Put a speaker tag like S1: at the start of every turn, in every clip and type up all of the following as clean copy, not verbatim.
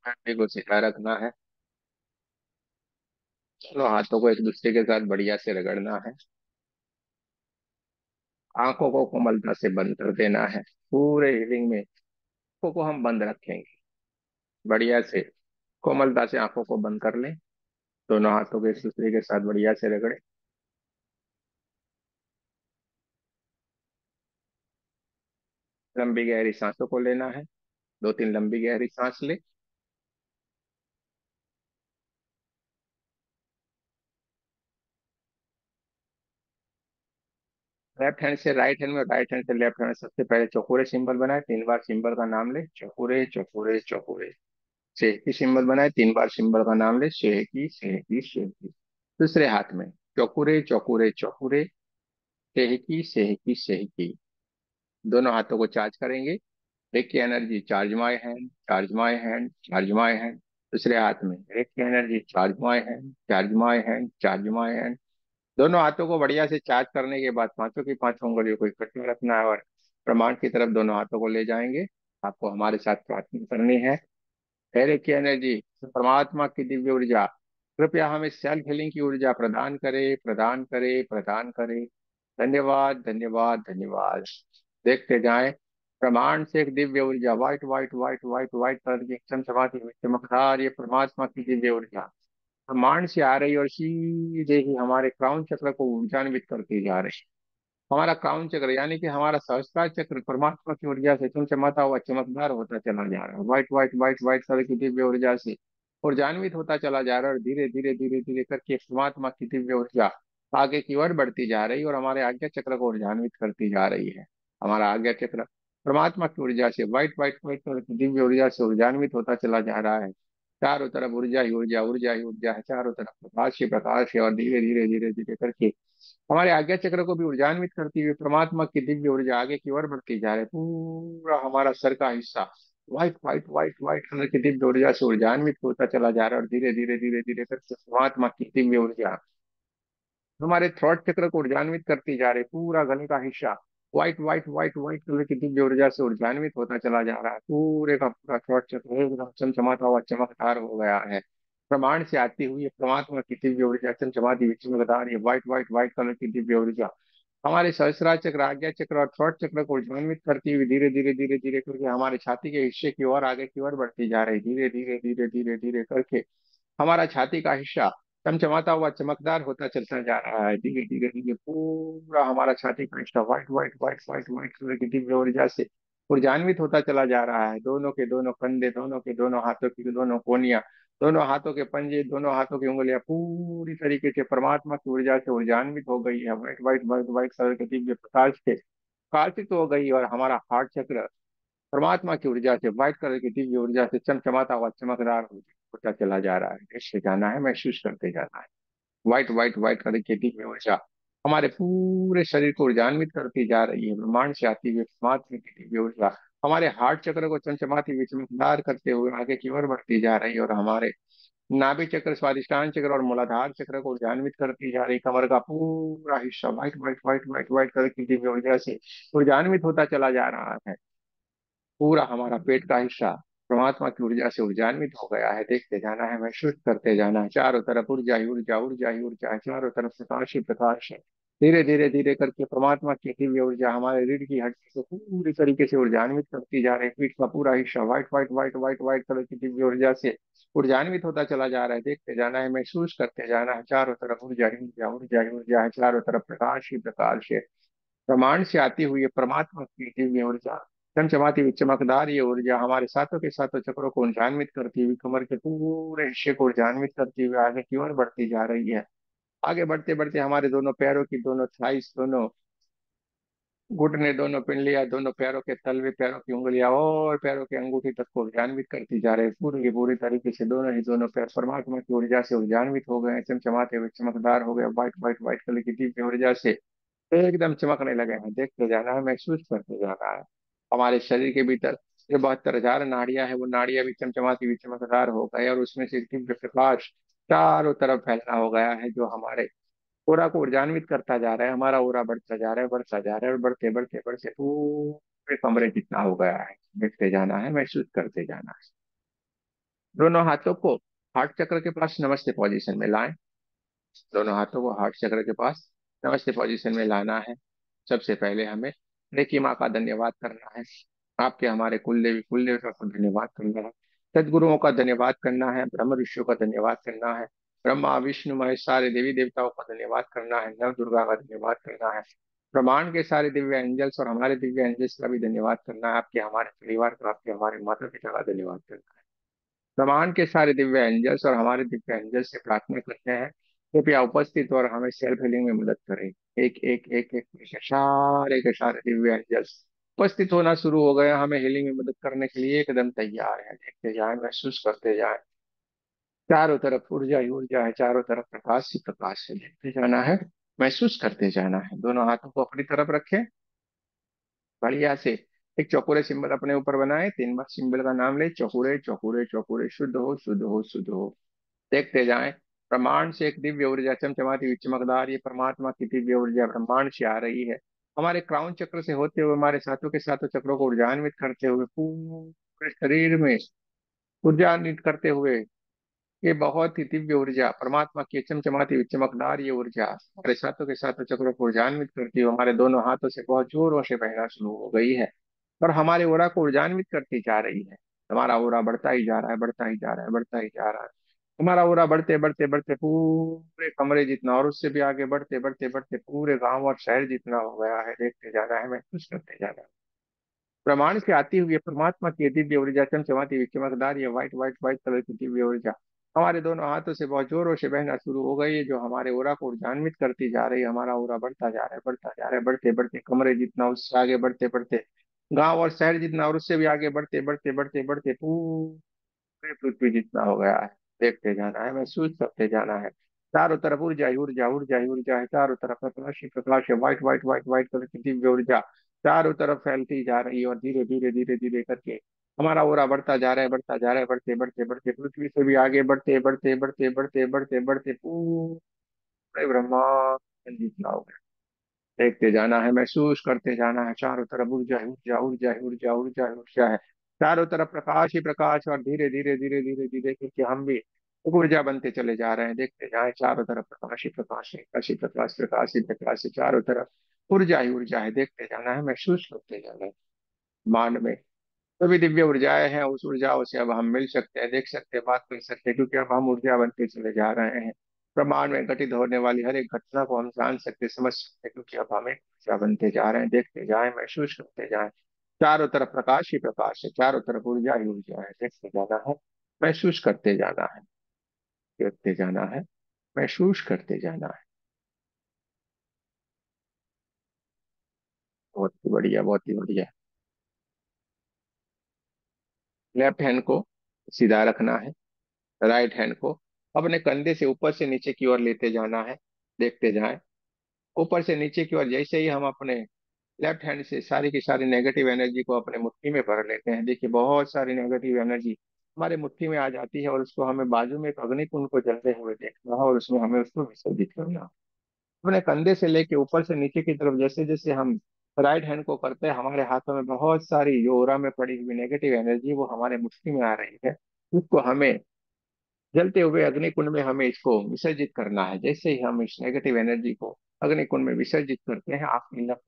S1: हड्डी को सीधा रखना है। दोनों हाथों को एक दूसरे के साथ बढ़िया से रगड़ना है। आंखों को कोमलता से बंद कर देना है। पूरे हीलिंग में आंखों को हम बंद रखेंगे। बढ़िया से कोमलता से आंखों को बंद कर लें। दोनों हाथों को एक दूसरे के साथ बढ़िया से रगड़े। लंबी गहरी सांसों को लेना है। दो तीन लंबी गहरी सांस ले। लेफ्ट हैंड से राइट हैंड में, राइट हैंड से लेफ्ट हैंड में सबसे पहले चौकोरे सिंबल बनाए, 3 बार सिंबल का नाम ले। चौकोरे चौकोरे चौकोरे। सेहकी सिंबल बनाए, 3 बार सिंबल का नाम ले। सेहकी सेहकी सेहकी। दूसरे हाथ में चौकोरे चौकोरे चौकोरे। सेहकी सेहकी सेहकी। दोनों हाथों को चार्ज करेंगे। एक की energy charge my hand, charge my hand, charge my hand. दूसरे हाथ में एक की energy charge my hand, charge my hand, charge my hand. दोनों हाथों को बढ़िया से चार्ज करने के बाद पांचों की पांचों उंगलियों को इकट्ठे रखना है और ब्रह्मांड की तरफ दोनों हाथों को ले जाएंगे। आपको हमारे साथ प्रार्थना करनी है। पहले की एनर्जी, परमात्मा की दिव्य ऊर्जा, कृपया हमें सेल्फ हीलिंग की ऊर्जा प्रदान करे, प्रदान करे, प्रदान करे। धन्यवाद धन्यवाद धन्यवाद। देखते जाएं। ब्रह्मांड से एक दिव्य ऊर्जा, white white white white white colour की एकदम चमचमाती हुई चमकदार ये परमात्मा की दिव्य ऊर्जा ब्रह्मांड से आ रही और सीधे ही हमारे क्राउन चक्र को ऊर्जान्वित करती जा रही। हमारा क्राउन चक्र यानी कि हमारा सहस्त्रार चक्र परमात्मा की ऊर्जा से चमचमाता हुआ चमकदार होता चला जा रहा है। White white white white colour की दिव्य ऊर्जा से ऊर्जान्वित होता चला जा रहा है और धीरे धीरे धीरे धीरे करके परमात्मा की दिव्य ऊर्जा आगे की ओर बढ़ती जा रही है और हमारे आज्ञा चक्र को ऊर्जान्वित करती जा रही है। हमारा आज्ञा चक्र परमात्मा की ऊर्जा से व्हाइट व्हाइट व्हाइट कलर की दिव्य ऊर्जा से ऊर्जान्वित होता चला जा रहा है। चारों तरफ ऊर्जा ही ऊर्जा, ऊर्जा ही ऊर्जा है। चारों तरफ प्रकाश ही प्रकाश है और धीरे धीरे धीरे धीरे करके हमारे आज्ञा चक्र को भी ऊर्जान्वित करती हुई परमात्मा की दिव्य ऊर्जा आगे की ओर बढ़ती जा रही है। पूरा हमारा सर का हिस्सा white white white white colour की दिव्य ऊर्जा से ऊर्जान्वित होता चला जा रहा है और धीरे धीरे धीरे धीरे करके परमात्मा की दिव्य ऊर्जा हमारे थ्रॉट चक्र को ऊर्जान्वित करती जा रही है। पूरा गले का हिस्सा white white white white colour की दिव्य ऊर्जा से ऊर्जान्वित होता चला जा रहा है। पूरे का पूरा थ्रॉट चक्र एकदम चमचमाता हुआ चमकदार हो गया है। ब्रह्मांड से आती हुई ये परमात्मा की दिव्य ऊर्जा चमचमाती हुई चमकदार ये व्हाइट व्हाइट व्हाइट कलर की दिव्य ऊर्जा हमारे सहस्रार चक्र, आज्ञा चक्र और थ्रॉट चक्र को ऊर्जान्वित करती हुई धीरे धीरे धीरे धीरे करके हमारे छाती के हिस्से की ओर आगे की ओर बढ़ती जा रही। धीरे धीरे धीरे धीरे धीरे करके हमारा छाती का हिस्सा चमचमाता हुआ चमकदार होता चलता जा रहा है। धीरे धीरे धीरे पूरा हमारा छाती का हिस्सा white white white white white colour की दिव्य ऊर्जा से ऊर्जान्वित होता चला जा रहा है। दोनों के दोनों कंधे, दोनों के दोनों हाथों की दोनों कोनियां, दोनों हाथों के पंजे, दोनों हाथों की उंगलियां पूरी तरीके से परमात्मा की ऊर्जा से ऊर्जान्वित हो गई है। White white white white colour के दिव्य प्रकाश से प्रकाशित हो गई और हमारा हार्ट चक्र परमात्मा की ऊर्जा से, व्हाइट कलर की दिव्य ऊर्जा से चमचमाता हुआ चमकदार होता चला जा रहा है। इससे जाना है, महसूस करते जाना है। व्हाइट व्हाइट व्हाइट कलर की दिव्य ऊर्जा हमारे पूरे शरीर को ऊर्जान्वित करती जा रही है। ब्रह्मांड से आती हुई परमात्मा की दिव्य ऊर्जा हमारे हार्ट चक्र को चमचमाती हुई चमकदार करते हुए आगे की ओर बढ़ती जा रही है और हमारे नाभि चक्र, स्वादिष्टान चक्र और मूलाधार चक्र को ऊर्जान्वित करती जा रही। कमर का पूरा हिस्सा white white white white white colour की दिव्य ऊर्जा से ऊर्जान्वित होता चला जा रहा है। पूरा हमारा पेट का हिस्सा परमात्मा की ऊर्जा से ऊर्जान्वित हो गया है। देखते जाना है, महसूस करते जाना है। चारों तरफ ऊर्जा ही ऊर्जा, ऊर्जा ही ऊर्जा है। चारों तरफ प्रकाश ही प्रकाश है। धीरे धीरे धीरे करके परमात्मा की दिव्य ऊर्जा हमारे रीढ़ की हड्डी को पूरी तरीके से ऊर्जान्वित करती जा रही है। पीठ का पूरा हिस्सा white white white white white colour की दिव्य ऊर्जा से ऊर्जान्वित होता चला जा रहा है। देखते जाना है, महसूस करते जाना है। चारों तरफ ऊर्जा ही ऊर्जा, ऊर्जा ही ऊर्जा है। चारों तरफ प्रकाश ही प्रकाश है। ब्रह्मांड से आती हुई ये परमात्मा की दिव्य ऊर्जा चमचमाती हुई चमकदार ये ऊर्जा हमारे सातों के सातों चक्रों को ऊर्जान्वित करती हुई कमर के पूरे हिस्से को ऊर्जान्वित करती हुई आगे की ओर बढ़ती जा रही है। आगे बढ़ते बढ़ते हमारे दोनों पैरों की दोनों थाइस, दोनों घुटने, दोनों पिंडलियां, दोनों पैरों के तलवे, पैरों की उंगलियां और पैरों के अंगूठी तक को ऊर्जान्वित करती जा रही है। पूरी की पूरी तरीके से दोनों ही दोनों पैर परमात्मा की ऊर्जा से ऊर्जान्वित हो गए हैं, चमचमाते हुए चमकदार हो गए, व्हाइट व्हाइट व्हाइट कलर की दिव्य ऊर्जा से एकदम चमकने लगे हैं। देखते जाना है, महसूस करते जाना है। हमारे शरीर के भीतर जो 72,000 नाड़ियां है वो नाड़ियां भी चमचमाती हुई चमकदार हो गए और उसमें से एक दिव्य प्रकाश चारों तरफ फैलना हो गया है जो हमारे ओरा को ऊर्जान्वित करता जा रहा है। हमारा ओरा बढ़ता जा रहा है, बढ़ता जा रहा है और बढ़ते बढ़ते बढ़ते पूरे कमरे जितना हो गया है। देखते जाना है, महसूस करते जाना है। दोनों हाथों को हार्ट चक्र के पास नमस्ते पोजीशन में लाएं। दोनों हाथों को हार्ट चक्र के पास नमस्ते पोजीशन में लाना है। सबसे पहले हमें रेकी माँ का धन्यवाद करना है। आपके हमारे कुल देवी कुल देवता को धन्यवाद करना है। सदगुरुओं का धन्यवाद करना है। ब्रह्म ऋषियों का धन्यवाद करना है। ब्रह्मा विष्णु महेश सारे देवी देवताओं का धन्यवाद करना है। नव दुर्गा का धन्यवाद करना है। ब्रह्मांड के सारे दिव्य एंजल्स और हमारे दिव्य एंजल्स का भी धन्यवाद करना है। आपके हमारे परिवार का, आपके हमारे माता पिता का धन्यवाद करना है। ब्रह्मांड के सारे दिव्य एंजल्स और हमारे दिव्य एंजल्स से प्रार्थना करते हैं, कृपया उपस्थित और हमें सेल्फ हीलिंग में मदद करें। एक एक एक एक के सारे दिव्य एंजल्स उपस्थित होना शुरू हो गए, हमें हीलिंग में मदद करने के लिए एकदम तैयार है। देखते जाए, महसूस करते जाए, चारों तरफ ऊर्जा ही ऊर्जा है, चारों तरफ प्रकाश ही प्रकाश है। देखते जाना है, महसूस करते जाना है। दोनों हाथों को अपनी तरफ रखें, बढ़िया से एक चौकोरे सिंबल अपने ऊपर बनाए, 3 बार सिंबल का नाम ले, चौकुरे चौकुरे चौकुरे, शुद्ध हो शुद्ध हो शुद्ध हो। देखते जाएं, ब्रह्मांड से एक दिव्य ऊर्जा चमचमाती हुई चमकदार, ये परमात्मा की दिव्य ऊर्जा ब्रह्मांड से आ रही है। हमारे क्राउन चक्र से होते हुए हमारे सातों के सातों चक्रों को ऊर्जान्वित करते हुए पूरे शरीर में ऊर्जान्वित करते हुए, ये बहुत ही दिव्य ऊर्जा परमात्मा की चमचमाती हुई चमकदार ये ऊर्जा हमारे सातों के सातों चक्रों को ऊर्जान्वित करती हुई हमारे दोनों हाथों से बहुत जोरों से बहना शुरू हो गई है और हमारे ओरा को ऊर्जान्वित करती जा रही है। हमारा ओरा बढ़ता ही जा रहा है, बढ़ता ही जा रहा है, बढ़ता ही जा रहा है। हमारा ओरा बढ़ते बढ़ते बढ़ते पूरे कमरे जितना और उससे भी आगे बढ़ते बढ़ते बढ़ते पूरे गांव और शहर जितना हो गया है। देखते जाना है, महसूस करते जाना है। ब्रह्मांड से आती हुई ये परमात्मा की ये दिव्य ऊर्जा चमचमाती हुई चमकदार, ये व्हाइट व्हाइट व्हाइट कलर की दिव्य ऊर्जा हमारे दोनों हाथों से बहुत जोरों से बहना शुरू हो गई है, जो हमारे ओरा को ऊर्जान्वित करती जा रही है। हमारा ओरा बढ़ता जा रहा है, बढ़ता जा रहा है, बढ़ते बढ़ते कमरे जितना उससे आगे बढ़ते बढ़ते गांव और शहर जितना और उससे भी आगे बढ़ते बढ़ते बढ़ते बढ़ते पूरे पृथ्वी जितना हो गया है। देखते जाना है, महसूस करते जाना है। चारों तरफ ऊर्जा ही ऊर्जा, ऊर्जा ही ऊर्जा है। चारों तरफ प्रकाश ही प्रकाश है। White white white white colour की दिव्य ऊर्जा चारों तरफ फैलती जा रही है और धीरे धीरे धीरे धीरे करके हमारा ओरा बढ़ता जा रहा है, बढ़ता जा रहा है, बढ़ते बढ़ते बढ़ते पृथ्वी से भी आगे बढ़ते बढ़ते बढ़ते बढ़ते बढ़ते बढ़ते पूरे ब्रह्मांड जितना हो गया। देखते जाना है, महसूस करते जाना है। चारों तरफ ऊर्जा ही ऊर्जा, ऊर्जा ही ऊर्जा, ऊर्जा ही ऊर्जा है। चारों तरफ प्रकाश ही प्रकाश और धीरे धीरे धीरे धीरे धीरे क्योंकि हम भी ऊर्जा बनते चले जा रहे हैं। देखते जाए, चारों तरफ प्रकाश ही प्रकाश है, प्रकाश ही प्रकाश, प्रकाश ही प्रकाश है। चारों तरफ ऊर्जा ही ऊर्जा है। देखते जाना है, महसूस करते जाना है। मान में सभी दिव्य ऊर्जाएं हैं, उस ऊर्जाओं से अब हम मिल सकते हैं, देख सकते हैं, बात कर सकते हैं, क्योंकि अब हम ऊर्जा बनते चले जा रहे हैं। ब्रह्मांड में घटित होने वाली हर एक घटना को हम जान सकते, समझ सकते हैं, क्योंकि अब हमें ऊर्जा बनते जा रहे हैं। देखते जाएं, महसूस करते जाएं। चारों तरफ प्रकाश ही प्रकाश है, चारों तरफ ऊर्जा ही ऊर्जा है। देखते जाना है, महसूस करते जाना है, देखते जाना है, महसूस करते जाना है। बहुत ही बढ़िया, बहुत ही बढ़िया। लेफ्ट हैंड को सीधा रखना है, राइट हैंड को अपने कंधे से ऊपर से नीचे की ओर लेते जाना है। देखते जाएं, ऊपर से नीचे की ओर जैसे ही हम अपने लेफ्ट हैंड से सारी की सारी नेगेटिव एनर्जी को अपने मुट्ठी में भर लेते हैं। देखिए, बहुत सारी नेगेटिव एनर्जी हमारे मुट्ठी में आ जाती है और उसको हमें बाजू में एक अग्निकुंड को जलते हुए देखना है और उसमें हमें उसको विसर्जित करना है। अपने कंधे से लेके ऊपर से नीचे की तरफ जैसे जैसे हम राइट हैंड को करते हैं, हमारे हाथों में बहुत सारी जो ओरा में पड़ी हुई नेगेटिव एनर्जी वो हमारे मुट्ठी में आ रही है। उसको हमें जलते हुए अग्निकुंड में हमें इसको विसर्जित करना है। जैसे ही हम इस नेगेटिव एनर्जी को अग्निकुंड में विसर्जित करते हैं, आपकी नफ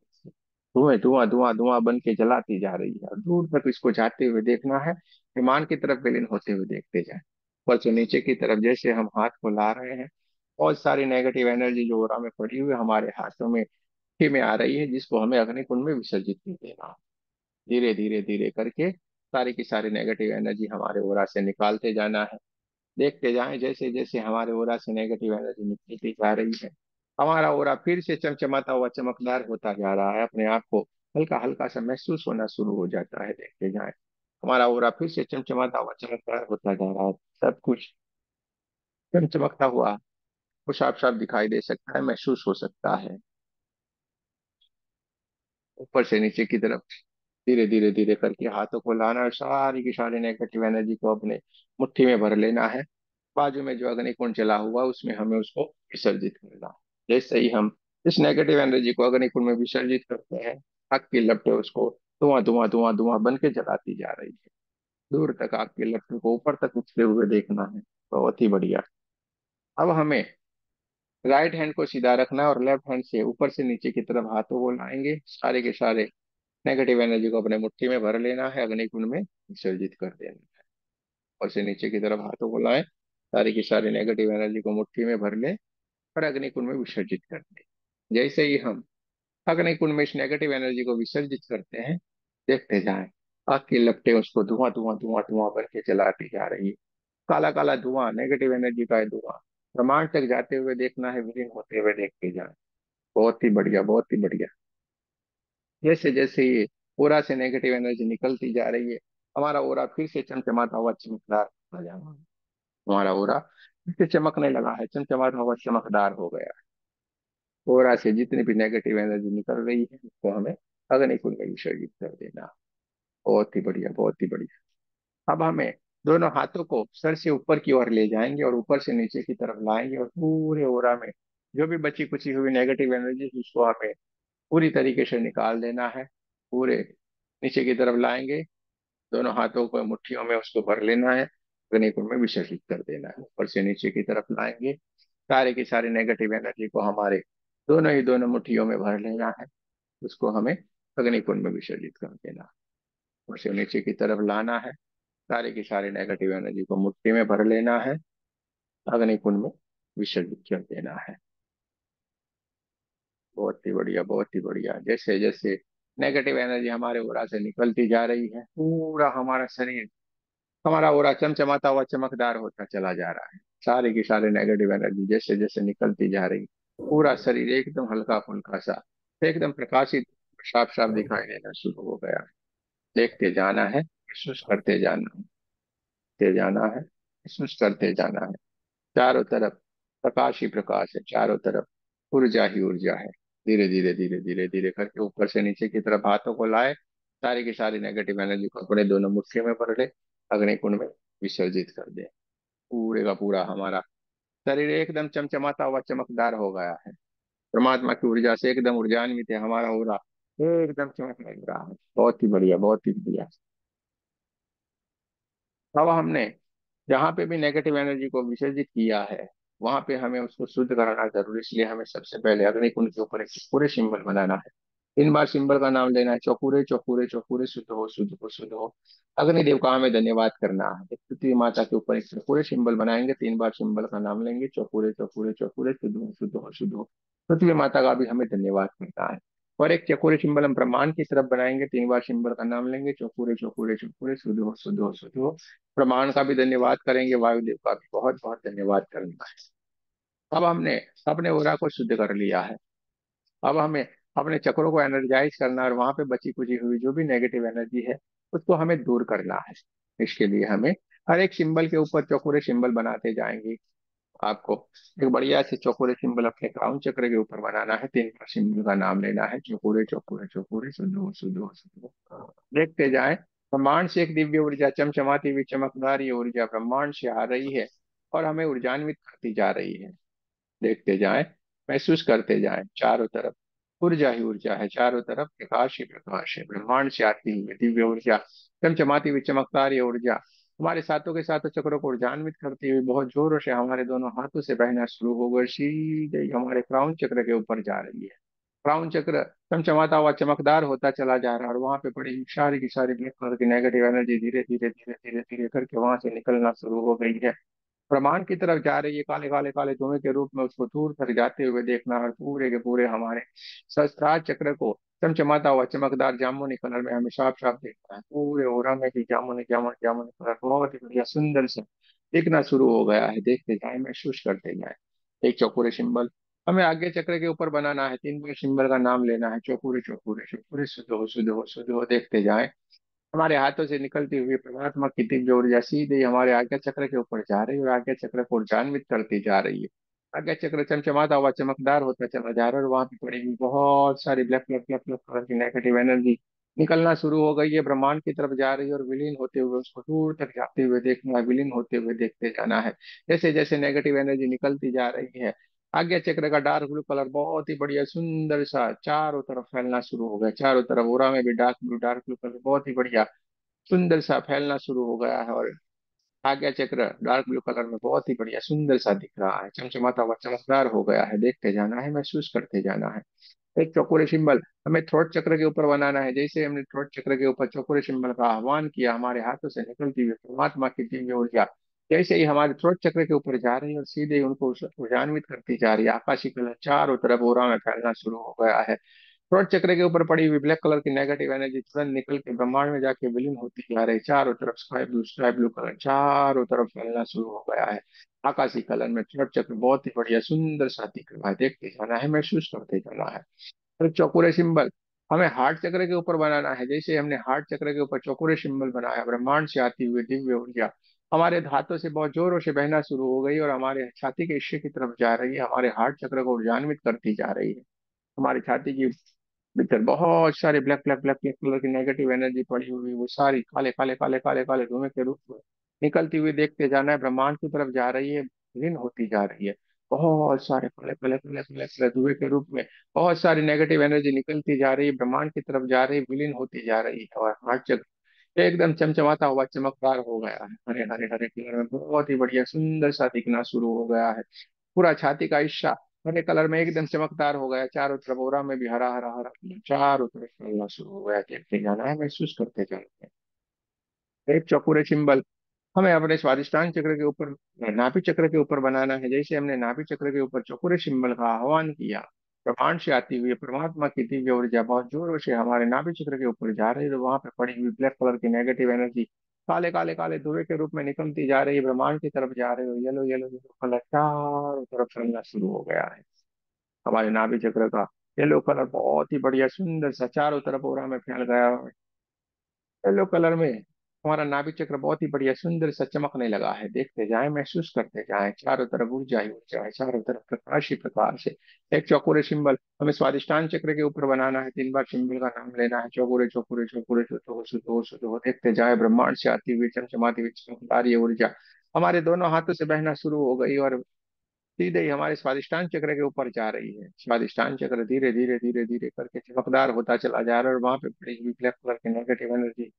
S1: धुआं धुआं धुआं धुआं बन के जलाती जा रही है और दूर तक इसको जाते हुए देखना है। विमान की तरफ विलीन होते हुए देखते जाए। ऊपर से नीचे की तरफ जैसे हम हाथ को ला रहे हैं, बहुत सारी नेगेटिव एनर्जी जो ओरा में पड़ी हुई है हमारे हाथों में ही में आ रही है, जिसको हमें अग्निकुंड में विसर्जित कर देना है। धीरे धीरे धीरे करके सारी की सारी नेगेटिव एनर्जी हमारे ओरा से निकालते जाना है। देखते जाएं, जैसे जैसे हमारे ओरा से नेगेटिव एनर्जी निकलती जा रही है, हमारा ओरा फिर से चमचमाता हुआ चमकदार होता जा रहा है। अपने आप को हल्का हल्का सा महसूस होना शुरू हो जाता है। देखते जाएं, हमारा ओरा फिर से चमचमाता हुआ चमकदार होता जा रहा है। सब कुछ चमचमकता हुआ वो साफ साफ दिखाई दे सकता है, महसूस हो सकता है। ऊपर से नीचे की तरफ धीरे धीरे धीरे करके हाथों को लाना है, सारी की सारी नेगेटिव एनर्जी को अपने मुट्ठी में भर लेना है। बाजू में जो अग्निकुंड चला हुआ उसमें हमें उसको विसर्जित करना है। जैसे ही हम इस नेगेटिव एनर्जी को अग्निकुंड में विसर्जित करते हैं, आग की लपटें उसको धुआं धुआं धुआं धुआं बन के जलाती जा रही है। दूर तक आपके लट्टू को ऊपर तक उठते हुए देखना है। बहुत ही बढ़िया। अब हमें राइट हैंड को सीधा रखना है और लेफ्ट हैंड से ऊपर से नीचे की तरफ हाथों को लाएंगे, सारे के सारे नेगेटिव एनर्जी को अपने मुट्ठी में भर लेना है, अग्निकुंड में विसर्जित कर देना है। ऊपर से नीचे की तरफ हाथों को लाएं, सारी की सारी नेगेटिव एनर्जी को मुट्ठी में भर लें और अग्निकुंड में विसर्जित कर दें। जैसे ही हम अग्निकुंड में इस नेगेटिव एनर्जी को विसर्जित करते हैं, देखते जाएं आग की लपटें उसको धुआं धुआं धुआं धुआं बन के चलाती जा रही है। काला काला धुआं, नेगेटिव एनर्जी का है धुआं, ब्रह्मांड तक जाते हुए देखना है, विलीन होते हुए देखते जाएं। बहुत ही बढ़िया, बहुत ही बढ़िया। जैसे जैसे ये ओरा से नेगेटिव एनर्जी निकलती जा रही है, हमारा ओरा फिर से चमचमाता हुआ चमकदार होता जा रहा है। हमारा ओरा फिर से चमकने लगा है, चमचमाता हुआ चमकदार हो गया है। ओरा से जितनी भी नेगेटिव एनर्जी निकल रही है उसको हमें अग्निकुंड में विसर्जित कर देना। बहुत ही बढ़िया, बहुत ही बढ़िया। अब हमें दोनों हाथों को सर से ऊपर की ओर ले जाएंगे और ऊपर से नीचे की तरफ लाएंगे और पूरे ओरा में जो भी बची कुची हुई नेगेटिव एनर्जी है उसको हमें पूरी तरीके से निकाल देना है। पूरे नीचे की तरफ लाएंगे, दोनों हाथों को मुट्ठियों में उसको भर लेना है, अग्निकुंड में विसर्जित कर देना है। ऊपर से नीचे की तरफ लाएंगे, सारे की सारी नेगेटिव एनर्जी को हमारे दोनों मुट्ठियों में भर लेना है, उसको हमें अग्निकुंड में विसर्जित कर देना है। ऊपर से नीचे की तरफ लाना है, सारे की सारी नेगेटिव एनर्जी को मुट्ठी में भर लेना है, अग्निकुंड में विसर्जित कर देना है। बहुत ही बढ़िया, बहुत ही बढ़िया। जैसे जैसे नेगेटिव एनर्जी हमारे ओरा से निकलती जा रही है, पूरा हमारा शरीर, हमारा ओरा चमचमाता हुआ चमकदार होता चला जा रहा है। सारी की सारी नेगेटिव एनर्जी जैसे जैसे निकलती जा रही, पूरा शरीर एकदम हल्का फुल्का सा, एकदम प्रकाशित, साफ साफ दिखाई देना शुरू हो गया। देखते जाना है, महसूस करते जाना है, देखते जाना है, महसूस करते जाना है। चारों तरफ प्रकाश ही प्रकाश है, चारों तरफ ऊर्जा ही ऊर्जा है। धीरे धीरे धीरे धीरे धीरे करके ऊपर से नीचे की तरफ हाथों को लाए, सारी की सारी नेगेटिव एनर्जी को अपने दोनों मुट्ठी में भर ले, अग्निकुंड में विसर्जित कर दे। पूरे का पूरा हमारा शरीर एकदम चमचमाता हुआ चमकदार हो गया है। परमात्मा की ऊर्जा से एकदम ऊर्जान्वित है हमारा हो रहा, एकदम चमकने लग रहा है। बहुत ही बढ़िया, बहुत ही बढ़िया। अब हमने जहाँ पे भी नेगेटिव एनर्जी को विसर्जित किया है, वहां पे हमें उसको शुद्ध कराना जरूरी, इसलिए हमें सबसे पहले अग्निकुंड के ऊपर एक पूरे सिंबल बनाना है। 3 बार सिंबल का नाम लेना है, चौकुरे चौकुरे चौकुरे, शुद्ध हो शुद्ध हो शुद्ध हो। अग्निदेव का हमें धन्यवाद करना है। एक पृथ्वी माता के ऊपर एक पूरे सिंबल बनाएंगे, 3 बार सिंबल का नाम लेंगे, चौकुरे चौकुरे चौकुरे, शुद्ध हो शुद्ध हो शुद्ध हो। पृथ्वी माता का भी हमें धन्यवाद करना है। और एक चौकुरे सिंबल हम ब्रह्मांड की तरफ बनाएंगे, 3 बार सिंबल का नाम लेंगे, चौकुरे चौकुरे चौकुरे, शुद्ध हो शुद्ध हो शुद्ध हो। ब्रह्मांड का भी धन्यवाद करेंगे, वायुदेव का भी बहुत बहुत धन्यवाद करना है। अब हमने अपने ओरा को शुद्ध कर लिया है। अब हमें अपने चक्रों को एनर्जाइज करना है और वहां पे बची कुची हुई जो भी नेगेटिव एनर्जी है उसको हमें दूर करना है। इसके लिए हमें हर एक सिंबल के ऊपर चौकोरे सिंबल बनाते जाएंगे। आपको एक बढ़िया से चौकोरे सिंबल अपने क्राउन चक्र के ऊपर बनाना है, 3 बार सिंबल का नाम लेना है, चौकोरे चौकोरे चौकोरे, शुद्ध हो शुद्ध हो शुद्ध हो। देखते जाएं, ब्रह्मांड से एक दिव्य ऊर्जा, चमचमाती हुई चमकदार ये ऊर्जा ब्रह्मांड से आ रही है और हमें ऊर्जान्वित करती जा रही है। देखते जाएं, महसूस करते जाएं, चारों तरफ ऊर्जा ही ऊर्जा है, चारों तरफ प्रकाश ही प्रकाश है। ब्रह्मांड से आती हुई दिव्य ऊर्जा, चमचमाती हुई चमकदार ये ऊर्जा हमारे साथों के साथों चक्रों को ऊर्जान्वित करती हुई बहुत जोरों से हमारे दोनों हाथों से बहना शुरू हो गई, सीधे ही हमारे क्राउन चक्र के ऊपर जा रही है। क्राउन चक्र चमचमाता हुआ चमकदार होता चला जा रहा है और वहां पे बड़ी सारी की सारी ब्लैक कलर की नेगेटिव एनर्जी धीरे धीरे धीरे धीरे धीरे करके वहां से निकलना शुरू हो गई है, प्रमाण की तरफ जा रही है। काले काले काले धुएं के रूप में उसको दूर तक जाते हुए देखना और पूरे के पूरे हमारे सहस्त्रार चक्र को चमचमाता हुआ चमकदार जामुनी कलर में हमें साफ साफ देखना है। पूरे ओरा में भी जामुनी जामुनी जामुनी कलर बहुत ही बढ़िया सुंदर से दिखना शुरू हो गया है। देखते जाए, महसूस करते जाए। एक चौकोरे सिंबल हमें आगे चक्र के ऊपर बनाना है, 3 बार सिंबल का नाम लेना है, चौकोरे चौकोरे चौकोरे, शुद्ध हो शुद्ध हो शुद्ध हो। देखते जाए, हमारे हाथों से निकलती हुई परमात्मा की दिव्य ऊर्जा सीधे ही हमारे आज्ञा चक्र के ऊपर जा रही है और आज्ञा चक्र को ऊर्जान्वित करती जा रही है। आज्ञा चक्र चमचमाता हुआ चमकदार होता चला जा रहा है और वहां पे पड़ी हुई बहुत सारी black black black black colour की नेगेटिव एनर्जी निकलना शुरू हो गई है, ब्रह्मांड की तरफ जा रही है और विलीन होते हुए उसको दूर तक जाते हुए देखना है, विलीन होते हुए देखते जाना है। जैसे जैसे नेगेटिव एनर्जी निकलती जा रही है, आज्ञा चक्र का डार्क ब्लू कलर बहुत ही बढ़िया सुंदर सा चारों तरफ फैलना शुरू हो गया। चारों तरफ ओरा में भी डार्क ब्लू कलर बहुत ही बढ़िया सुंदर सा फैलना शुरू हो गया है। और आज्ञा चक्र डार्क ब्लू कलर में बहुत ही बढ़िया सुंदर सा दिख रहा है, चमचमाता हुआ चमकदार हो गया है। देखते जाना है, महसूस करते जाना है। एक चौकोरे सिंबल हमें थ्रोट चक्र के ऊपर बनाना है। जैसे हमने थ्रोट चक्र के ऊपर चौकोरे सिंबल का आह्वान किया, हमारे हाथों से निकलती हुई परमात्मा की दिव्य ऊर्जा जैसे ही हमारे थ्रोट चक्र के ऊपर जा रही है और सीधे ही उनको ऊर्जान्वित करती जा रही है, आकाशीय कलर चारों तरफ ओरा में फैलना शुरू हो गया है। थ्रोट चक्र के ऊपर पड़ी हुई ब्लैक कलर की नेगेटिव एनर्जी तुरंत निकल के ब्रह्मांड में जाके विलीन होती जा रही है। चारों तरफ स्काई ब्लू कलर चारों तरफ फैलना शुरू हो गया है। आकाशी कलर में थ्रोट चक्र बहुत ही बढ़िया सुंदर सा दिख रहा है। देखते जाना है, महसूस करते जाना है। और चौकोरे सिंबल हमें हार्ट चक्र के ऊपर बनाना है। जैसे हमने हार्ट चक्र के ऊपर चौकोरे सिंबल बनाया, ब्रह्मांड से आती हुई दिव्य ऊर्जा हमारे हाथों से बहुत जोरों से बहना शुरू हो गई और हमारे छाती के हिस्से की तरफ जा रही है, हमारे हार्ट चक्र को ऊर्जान्वित करती जा रही है। हमारी छाती की भीतर बहुत सारे black black black black colour की नेगेटिव एनर्जी पड़ी हुई, वो सारी काले काले काले काले काले धुएं के रूप में निकलती हुई देखते जाना है, ब्रह्मांड की तरफ जा रही है, विलीन होती जा रही है। बहुत सारे काले काले काले काले काले धुएं के रूप में बहुत सारी नेगेटिव एनर्जी निकलती जा रही है, ब्रह्मांड की तरफ जा रही है, विलीन होती जा रही है। और हर जगह एकदम चमचमाता हुआ चमकदार हो गया है, हरे हरे हरे कलर में बहुत ही बढ़िया सुंदर सा दिखना शुरू हो गया है। पूरा छाती का हिस्सा हरे कलर में एकदम चमकदार हो गया, चारों तरफ ओरा में भी हरा हरा हरा चारों तरफ फैलना शुरू हो गया। देखते जाना है, महसूस करते जाना है। एक चौकोरे सिंबल हमें अपने स्वादिष्टान चक्र के ऊपर नाभि चक्र के ऊपर बनाना है। जैसे हमने नाभि चक्र के ऊपर चौकोरे सिंबल का आह्वान किया, ब्रह्मांड से आती हुई परमात्मा की दिव्य ऊर्जा बहुत जोरों से हमारे नाभि चक्र के ऊपर जा रही है, तो वहां पे पड़ी हुई ब्लैक कलर की नेगेटिव एनर्जी काले काले काले धुएं के रूप में निकलती जा रही है, ब्रह्मांड की तरफ जा रही है। येलो येलो येलो कलर चारों तरफ फैलना शुरू हो गया है। हमारे नाभि चक्र का येलो कलर बहुत ही बढ़िया सुंदर सा चारों तरफ ओरा में फैल गया। येलो कलर में हमारा नाभि चक्र बहुत ही बढ़िया सुंदर सा चमकने लगा है। देखते जाएं, महसूस करते जाएं, चारों तरफ ऊर्जा ही ऊर्जा है, चारों तरफ प्रकाश ही प्रकाश है। एक चौकोरे सिंबल हमें स्वादिष्टान चक्र के ऊपर बनाना है। 3 बार सिंबल का नाम लेना है, चौकोरे चौकोरे चौकोरे शुद्ध हो शुद्ध हो शुद्ध हो। देखते जाए, ब्रह्मांड से आती हुई चमचमाती हुई चमकदार ये ऊर्जा हमारे दोनों हाथों से बहना शुरू हो गई और सीधे ही हमारे स्वादिष्टान चक्र के ऊपर जा रही है। स्वादिष्टान चक्र धीरे धीरे धीरे धीरे करके चमकदार होता चला जा रहा है और वहां पे पड़ी हुई ब्लैक कलर की नेगेटिव एनर्जी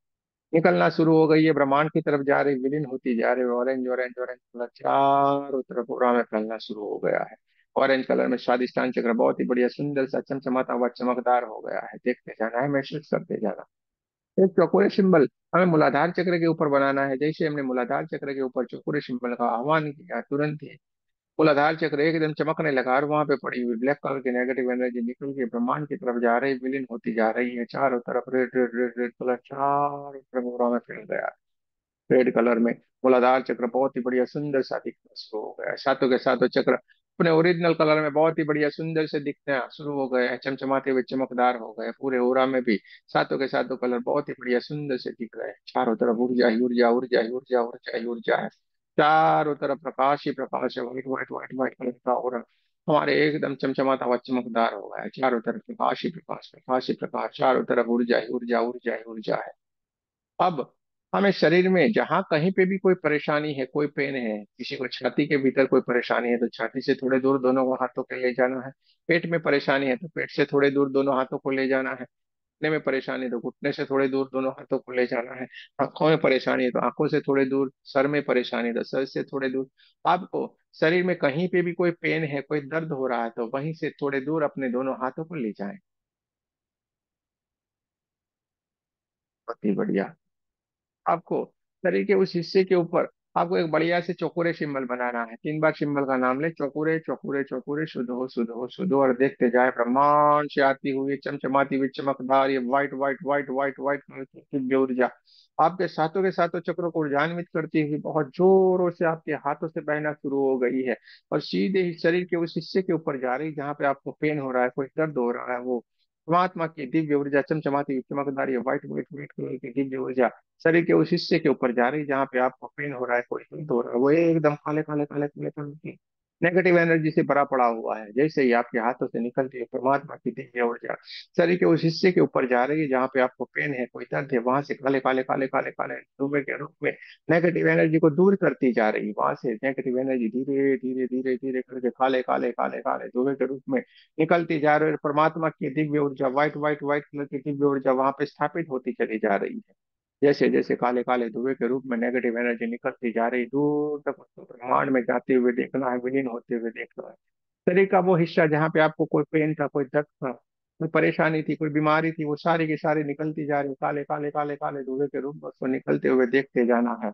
S1: निकलना शुरू हो गई है, ब्रह्मांड की तरफ जा रही, विलीन होती जा रही है। ऑरेंज ऑरेंज ऑरेंज कलर चारों तरफ पूरा में फैलना शुरू हो गया है। ऑरेंज कलर में स्वादिष्टान चक्र बहुत ही बढ़िया सुंदर सा चमचमाता हुआ चमकदार हो गया है। देखते जाना है, महसूस करते जाना। एक चौकोरे सिंबल हमें मूलाधार चक्र के ऊपर बनाना है। जैसे हमने मूलाधार चक्र के ऊपर चौकोरे सिंबल का आह्वान किया, तुरंत ही मूलाधार चक्र एकदम चमकने लगा और वहां पे पड़ी हुई ब्लैक कलर की नेगेटिव एनर्जी निकल के ब्रह्मांड की तरफ जा रही, विलीन होती जा रही है। चारों तरफ red red red red colour चारों तरफ पूरा में फैल गया। रेड कलर में मूलाधार चक्र बहुत ही बढ़िया सुंदर सा दिखना शुरू हो गया है। सातों के सातों चक्र अपने ओरिजिनल कलर में बहुत ही बढ़िया सुंदर से दिखना शुरू हो गए हैं, चमचमाते हुए चमकदार हो गए। पूरे ओरा में भी सातों के सातों कलर बहुत ही बढ़िया सुंदर से दिख रहे हैं। चारों तरफ ऊर्जा ही ऊर्जा ऊर्जा ही ऊर्जा ऊर्जा ही ऊर्जा है। चारों तरफ प्रकाश ही प्रकाश है, white white white white colour का ओरा हमारे एकदम चमचमाता हुआ चमकदार हो गया है। चारों तरफ प्रकाश ही प्रकाश प्रकाश ही प्रकाश, चारों तरफ ऊर्जा ही ऊर्जा ऊर्जा ही ऊर्जा है। अब हमें शरीर में जहां कहीं पे भी कोई परेशानी है, कोई पेन है, किसी को छाती के भीतर कोई परेशानी है तो छाती से थोड़े दूर दोनों हाथों को ले जाना है। पेट में परेशानी है तो पेट से थोड़े दूर दोनों हाथों को ले जाना है। घुटने में परेशानी है तो घुटने से थोड़े दूर दोनों हाथों को ले जाना है। आंखों में परेशानी है तो आंखों से थोड़े दूर, सर में परेशानी है तो सर से थोड़े दूर। आपको शरीर में कहीं पे भी कोई पेन है, कोई दर्द हो रहा है तो वहीं से थोड़े दूर अपने दोनों हाथों को ले जाएं। बहुत ही बढ़िया। आपको शरीर के उस हिस्से के ऊपर आपको एक बढ़िया से चौकोरे सिंबल बनाना है। 3 बार सिंबल का नाम ले, चौकोरे चौकोरे चौकोरे शुद्ध हो शुद्ध हो शुद्ध हो। और देखते जाए, ब्रह्मांड से आती हुई चमचमाती हुई चमकदार ये white white white white white colour की दिव्य ऊर्जा आपके सातों के सातों चक्रों को ऊर्जान्वित करती हुई बहुत जोरों से आपके हाथों से बहना शुरू हो गई है और सीधे ही शरीर के उस हिस्से के ऊपर जा रही जहाँ पे आपको पेन हो रहा है, कोई दर्द हो रहा है, वो परमात्मा की दिव्य ऊर्जा चमचमाती हुई चमकदार ये व्हाइट व्हाइट व्हाइट कलर की दिव्य ऊर्जा शरीर के उस हिस्से के ऊपर जा रही है जहाँ पे आपको पेन हो रहा है, कोई दर्द हो रहा है, वो एकदम काले काले काले काले कलर की नेगेटिव एनर्जी से भरा पड़ा हुआ है। जैसे ही आपके हाथों से निकलती है परमात्मा की दिव्य ऊर्जा शरीर के उस हिस्से के ऊपर जा रही है जहाँ पे आपको पेन है, कोई दर्द है, वहां से काले काले काले काले काले धुएं के रूप में नेगेटिव एनर्जी को दूर करती जा रही है। वहां से नेगेटिव एनर्जी धीरे धीरे धीरे धीरे करके काले काले काले काले धुएं के रूप में निकलती जा रही है। परमात्मा की दिव्य ऊर्जा व्हाइट व्हाइट व्हाइट कलर की दिव्य ऊर्जा वहां पे स्थापित होती चली जा रही है। जैसे जैसे काले काले धुएं के रूप में नेगेटिव एनर्जी निकलती जा रही, दूर तक उसको ब्रह्मांड में जाते हुए देखना है, विलीन होते हुए देखना है। शरीर का वो हिस्सा जहाँ पे आपको कोई पेन था, कोई दर्द था, कोई परेशानी थी, कोई बीमारी थी, वो सारी की सारी निकलती जा रही, काले काले काले काले धुएं के रूप में उसको निकलते हुए देखते जाना है।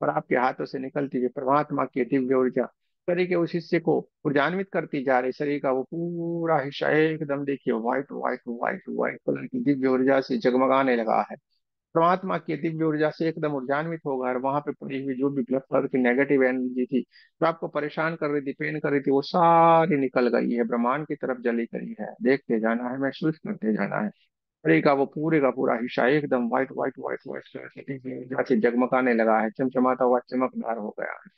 S1: और आपके हाथों से निकलती हुई परमात्मा की दिव्य ऊर्जा शरीर के उस हिस्से को ऊर्जान्वित करती जा रही। शरीर का वो पूरा हिस्सा एकदम देखिए white white white white colour की दिव्य ऊर्जा से जगमगाने लगा है। परमात्मा की दिव्य ऊर्जा से एकदम ऊर्जान्वित होगा, और वहां पे पड़ी हुई जो भी ब्लड कलर की नेगेटिव एनर्जी थी, जो आपको परेशान कर रही थी, पेन कर रही थी, वो सारी निकल गई है, ब्रह्मांड की तरफ चली गई है। देखते जाना है, महसूस करते जाना है। शरीर का वो पूरे का पूरा हिस्सा एकदम white white white white colour की दिव्य ऊर्जा से जगमगाने लगा है, चमचमाता हुआ चमकदार हो गया है।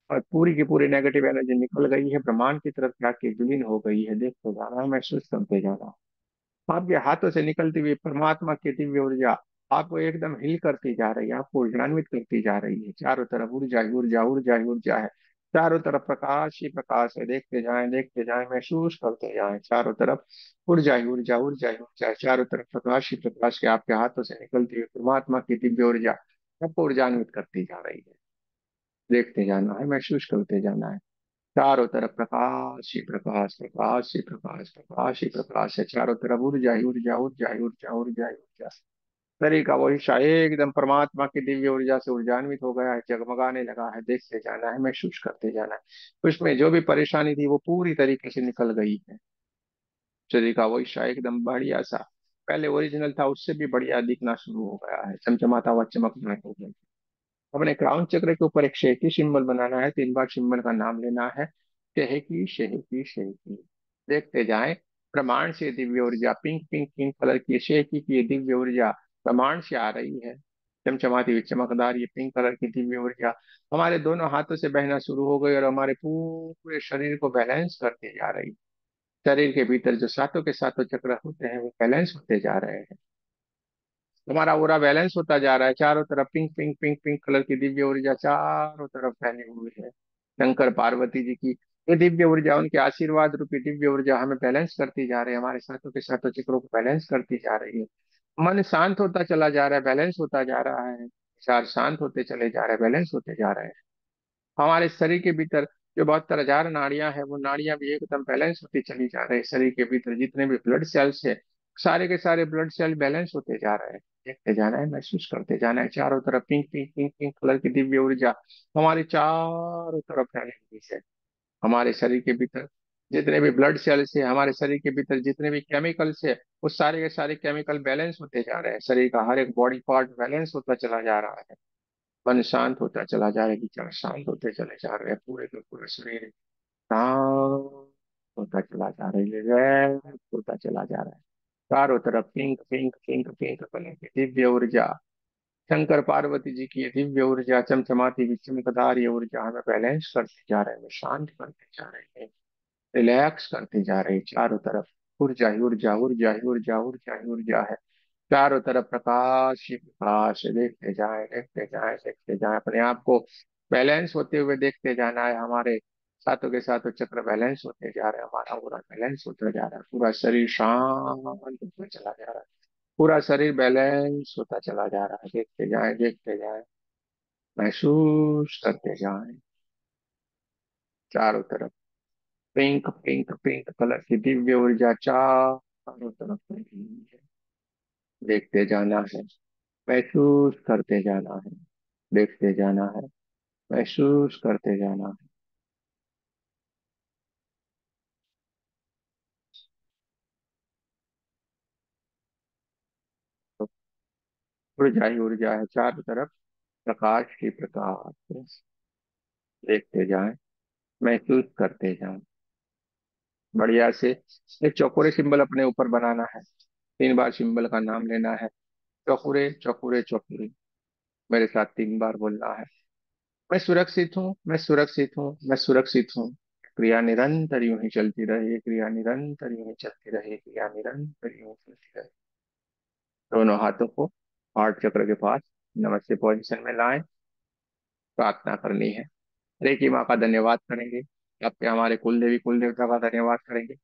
S1: और पूरी की पूरी नेगेटिव एनर्जी निकल गई है, ब्रह्मांड की तरफ जाके विलीन हो गई है। देखते जाना है, महसूस करते जाना है। आपके हाथों से निकलती हुई परमात्मा की दिव्य ऊर्जा आपको एकदम हिल करती जा रही है, आपको ऊर्जान्वित करती जा रही है। चारों तरफ ऊर्जा ही ऊर्जा, ऊर्जा ही ऊर्जा है। चारों तरफ प्रकाश ही प्रकाश है। देखते जाएं, महसूस करते जाएं। चारों तरफ ऊर्जा ही ऊर्जा, ऊर्जा ही ऊर्जा है। चारों तरफ प्रकाश ही प्रकाश के आपके हाथों से निकलती हुई परमात्मा की दिव्य ऊर्जा आपको ऊर्जान्वित करती जा रही है। देखते जाना है, महसूस करते जाना है। चारों तरफ प्रकाश ही प्रकाश, प्रकाश ही प्रकाश, प्रकाश ही प्रकाश है। चारों तरफ ऊर्जा ही ऊर्जा, ऊर्जा ही ऊर्जा, ऊर्जा ही ऊर्जा। शरीर का वो हिस्सा एकदम परमात्मा की दिव्य ऊर्जा से ऊर्जान्वित हो गया है, जगमगाने लगा है। देखते जाना है, महसूस करते जाना है। उसमें जो भी परेशानी थी वो पूरी तरीके से निकल गई है। शरीर का वो हिस्सा एकदम बढ़िया सा, पहले ओरिजिनल था उससे भी बढ़िया दिखना शुरू हो गया है, चमचमाता हुआ चमकना हो गया। अपने क्राउन चक्र के ऊपर एक शेकी सिंबल बनाना है, 3 बार सिंबल का नाम लेना है। शहकी शहकी शहकी। देखते जाएं, ब्रह्मांड से दिव्य ऊर्जा पिंक पिंक पिंक कलर की शहकी की ये दिव्य ऊर्जा ब्रह्मांड से आ रही है। चमचमाती हुई चमकदार ये पिंक कलर की दिव्य ऊर्जा हमारे दोनों हाथों से बहना शुरू हो गई और हमारे पूरे शरीर को बैलेंस करते जा रही। शरीर के भीतर जो सातों के सातों चक्र होते हैं वो बैलेंस होते जा रहे हैं। हमारा पूरा बैलेंस होता जा रहा है। चारों तरफ pink pink pink pink colour की दिव्य ऊर्जा चारों तरफ फैली हुई है। शंकर पार्वती जी की ये दिव्य ऊर्जा, उनके आशीर्वाद रूपी दिव्य ऊर्जा हमें बैलेंस करती जा रही है, हमारे साथों के साथों चक्रों को बैलेंस करती जा रही है। मन शांत होता चला जा रहा है, बैलेंस होता जा रहा है। विचार शांत होते चले जा रहे हैं, बैलेंस होते जा रहे हैं। हमारे शरीर के भीतर जो 72,000 नाड़ियां हैं, वो नाड़ियां भी एकदम बैलेंस होती चली जा रही है। शरीर के भीतर जितने भी ब्लड सेल्स है, सारे के सारे ब्लड सेल बैलेंस होते जा रहे हैं। देखते जाना है, महसूस करते जाना है। चारों तरफ pink pink pink pink colour की दिव्य ऊर्जा हमारी चारों तरफ फैली हुई है। हमारे शरीर के भीतर जितने भी ब्लड सेल्स है, हमारे शरीर के भीतर जितने भी केमिकल्स है, वो सारे के सारे केमिकल बैलेंस होते जा रहे हैं। शरीर का हर एक बॉडी पार्ट बैलेंस होता चला जा रहा है। मन शांत होता चला जा रहा है, विचार शांत होते चले जा रहे हैं। पूरे के पूरे शरीर शांत होता चला जा रहा है, रिलैक्स होता चला जा रहा है। चारों तरफ pink pink pink pink colour की दिव्य ऊर्जा, शंकर पार्वती जी की ये दिव्य ऊर्जा, चमचमाती हुई चमकदार ये ऊर्जा हमें बैलेंस करते जा रहे हैं, शांत करते जा रहे हैं, रिलैक्स करते जा रहे हैं। चारों तरफ ऊर्जा ही ऊर्जा, ऊर्जा ही ऊर्जा, ऊर्जा ही ऊर्जा है। चारों तरफ प्रकाश ही प्रकाश है। देखते जाएं, देखते जाएं, देखते जाएं, अपने आप को बैलेंस होते हुए देखते जाना है। हमारे साथों के साथ चक्र बैलेंस होते जा रहे हैं, हमारा पूरा बैलेंस होता जा रहा है, पूरा शरीर शांत होता चला जा रहा है, पूरा शरीर बैलेंस होता चला जा रहा है। देखते जाएं, देखते जाएं, महसूस करते जाएं। चारों तरफ पिंक पिंक पिंक कलर की दिव्य ऊर्जा चारों तरफ फैली हुई है। देखते जाना है, महसूस करते जाना है। देखते जाना है, महसूस करते जाना है। तो ऊर्जा ही ऊर्जा है, चारों तरफ प्रकाश ही प्रकाश है। देखते जाएं, महसूस करते जाएं। बढ़िया से एक चौकोरे सिंबल अपने ऊपर बनाना है। 3 बार सिंबल का नाम लेना है। चौकुरे चौकुरे चौकुरे, मेरे साथ 3 बार बोलना है। मैं सुरक्षित हूँ, मैं सुरक्षित हूँ, मैं सुरक्षित हूँ। क्रिया निरंतर यूं ही चलती रहे, क्रिया निरंतर यूं ही चलती रहे, क्रिया निरंतर यूं ही चलती रहे। दोनों हाथों को हार्ट चक्र के पास नमस्ते पोजीशन में लाएं। प्रार्थना करनी है। रेकी माँ का धन्यवाद करेंगे। आपके हमारे कुल देवी कुल देवता का धन्यवाद करेंगे।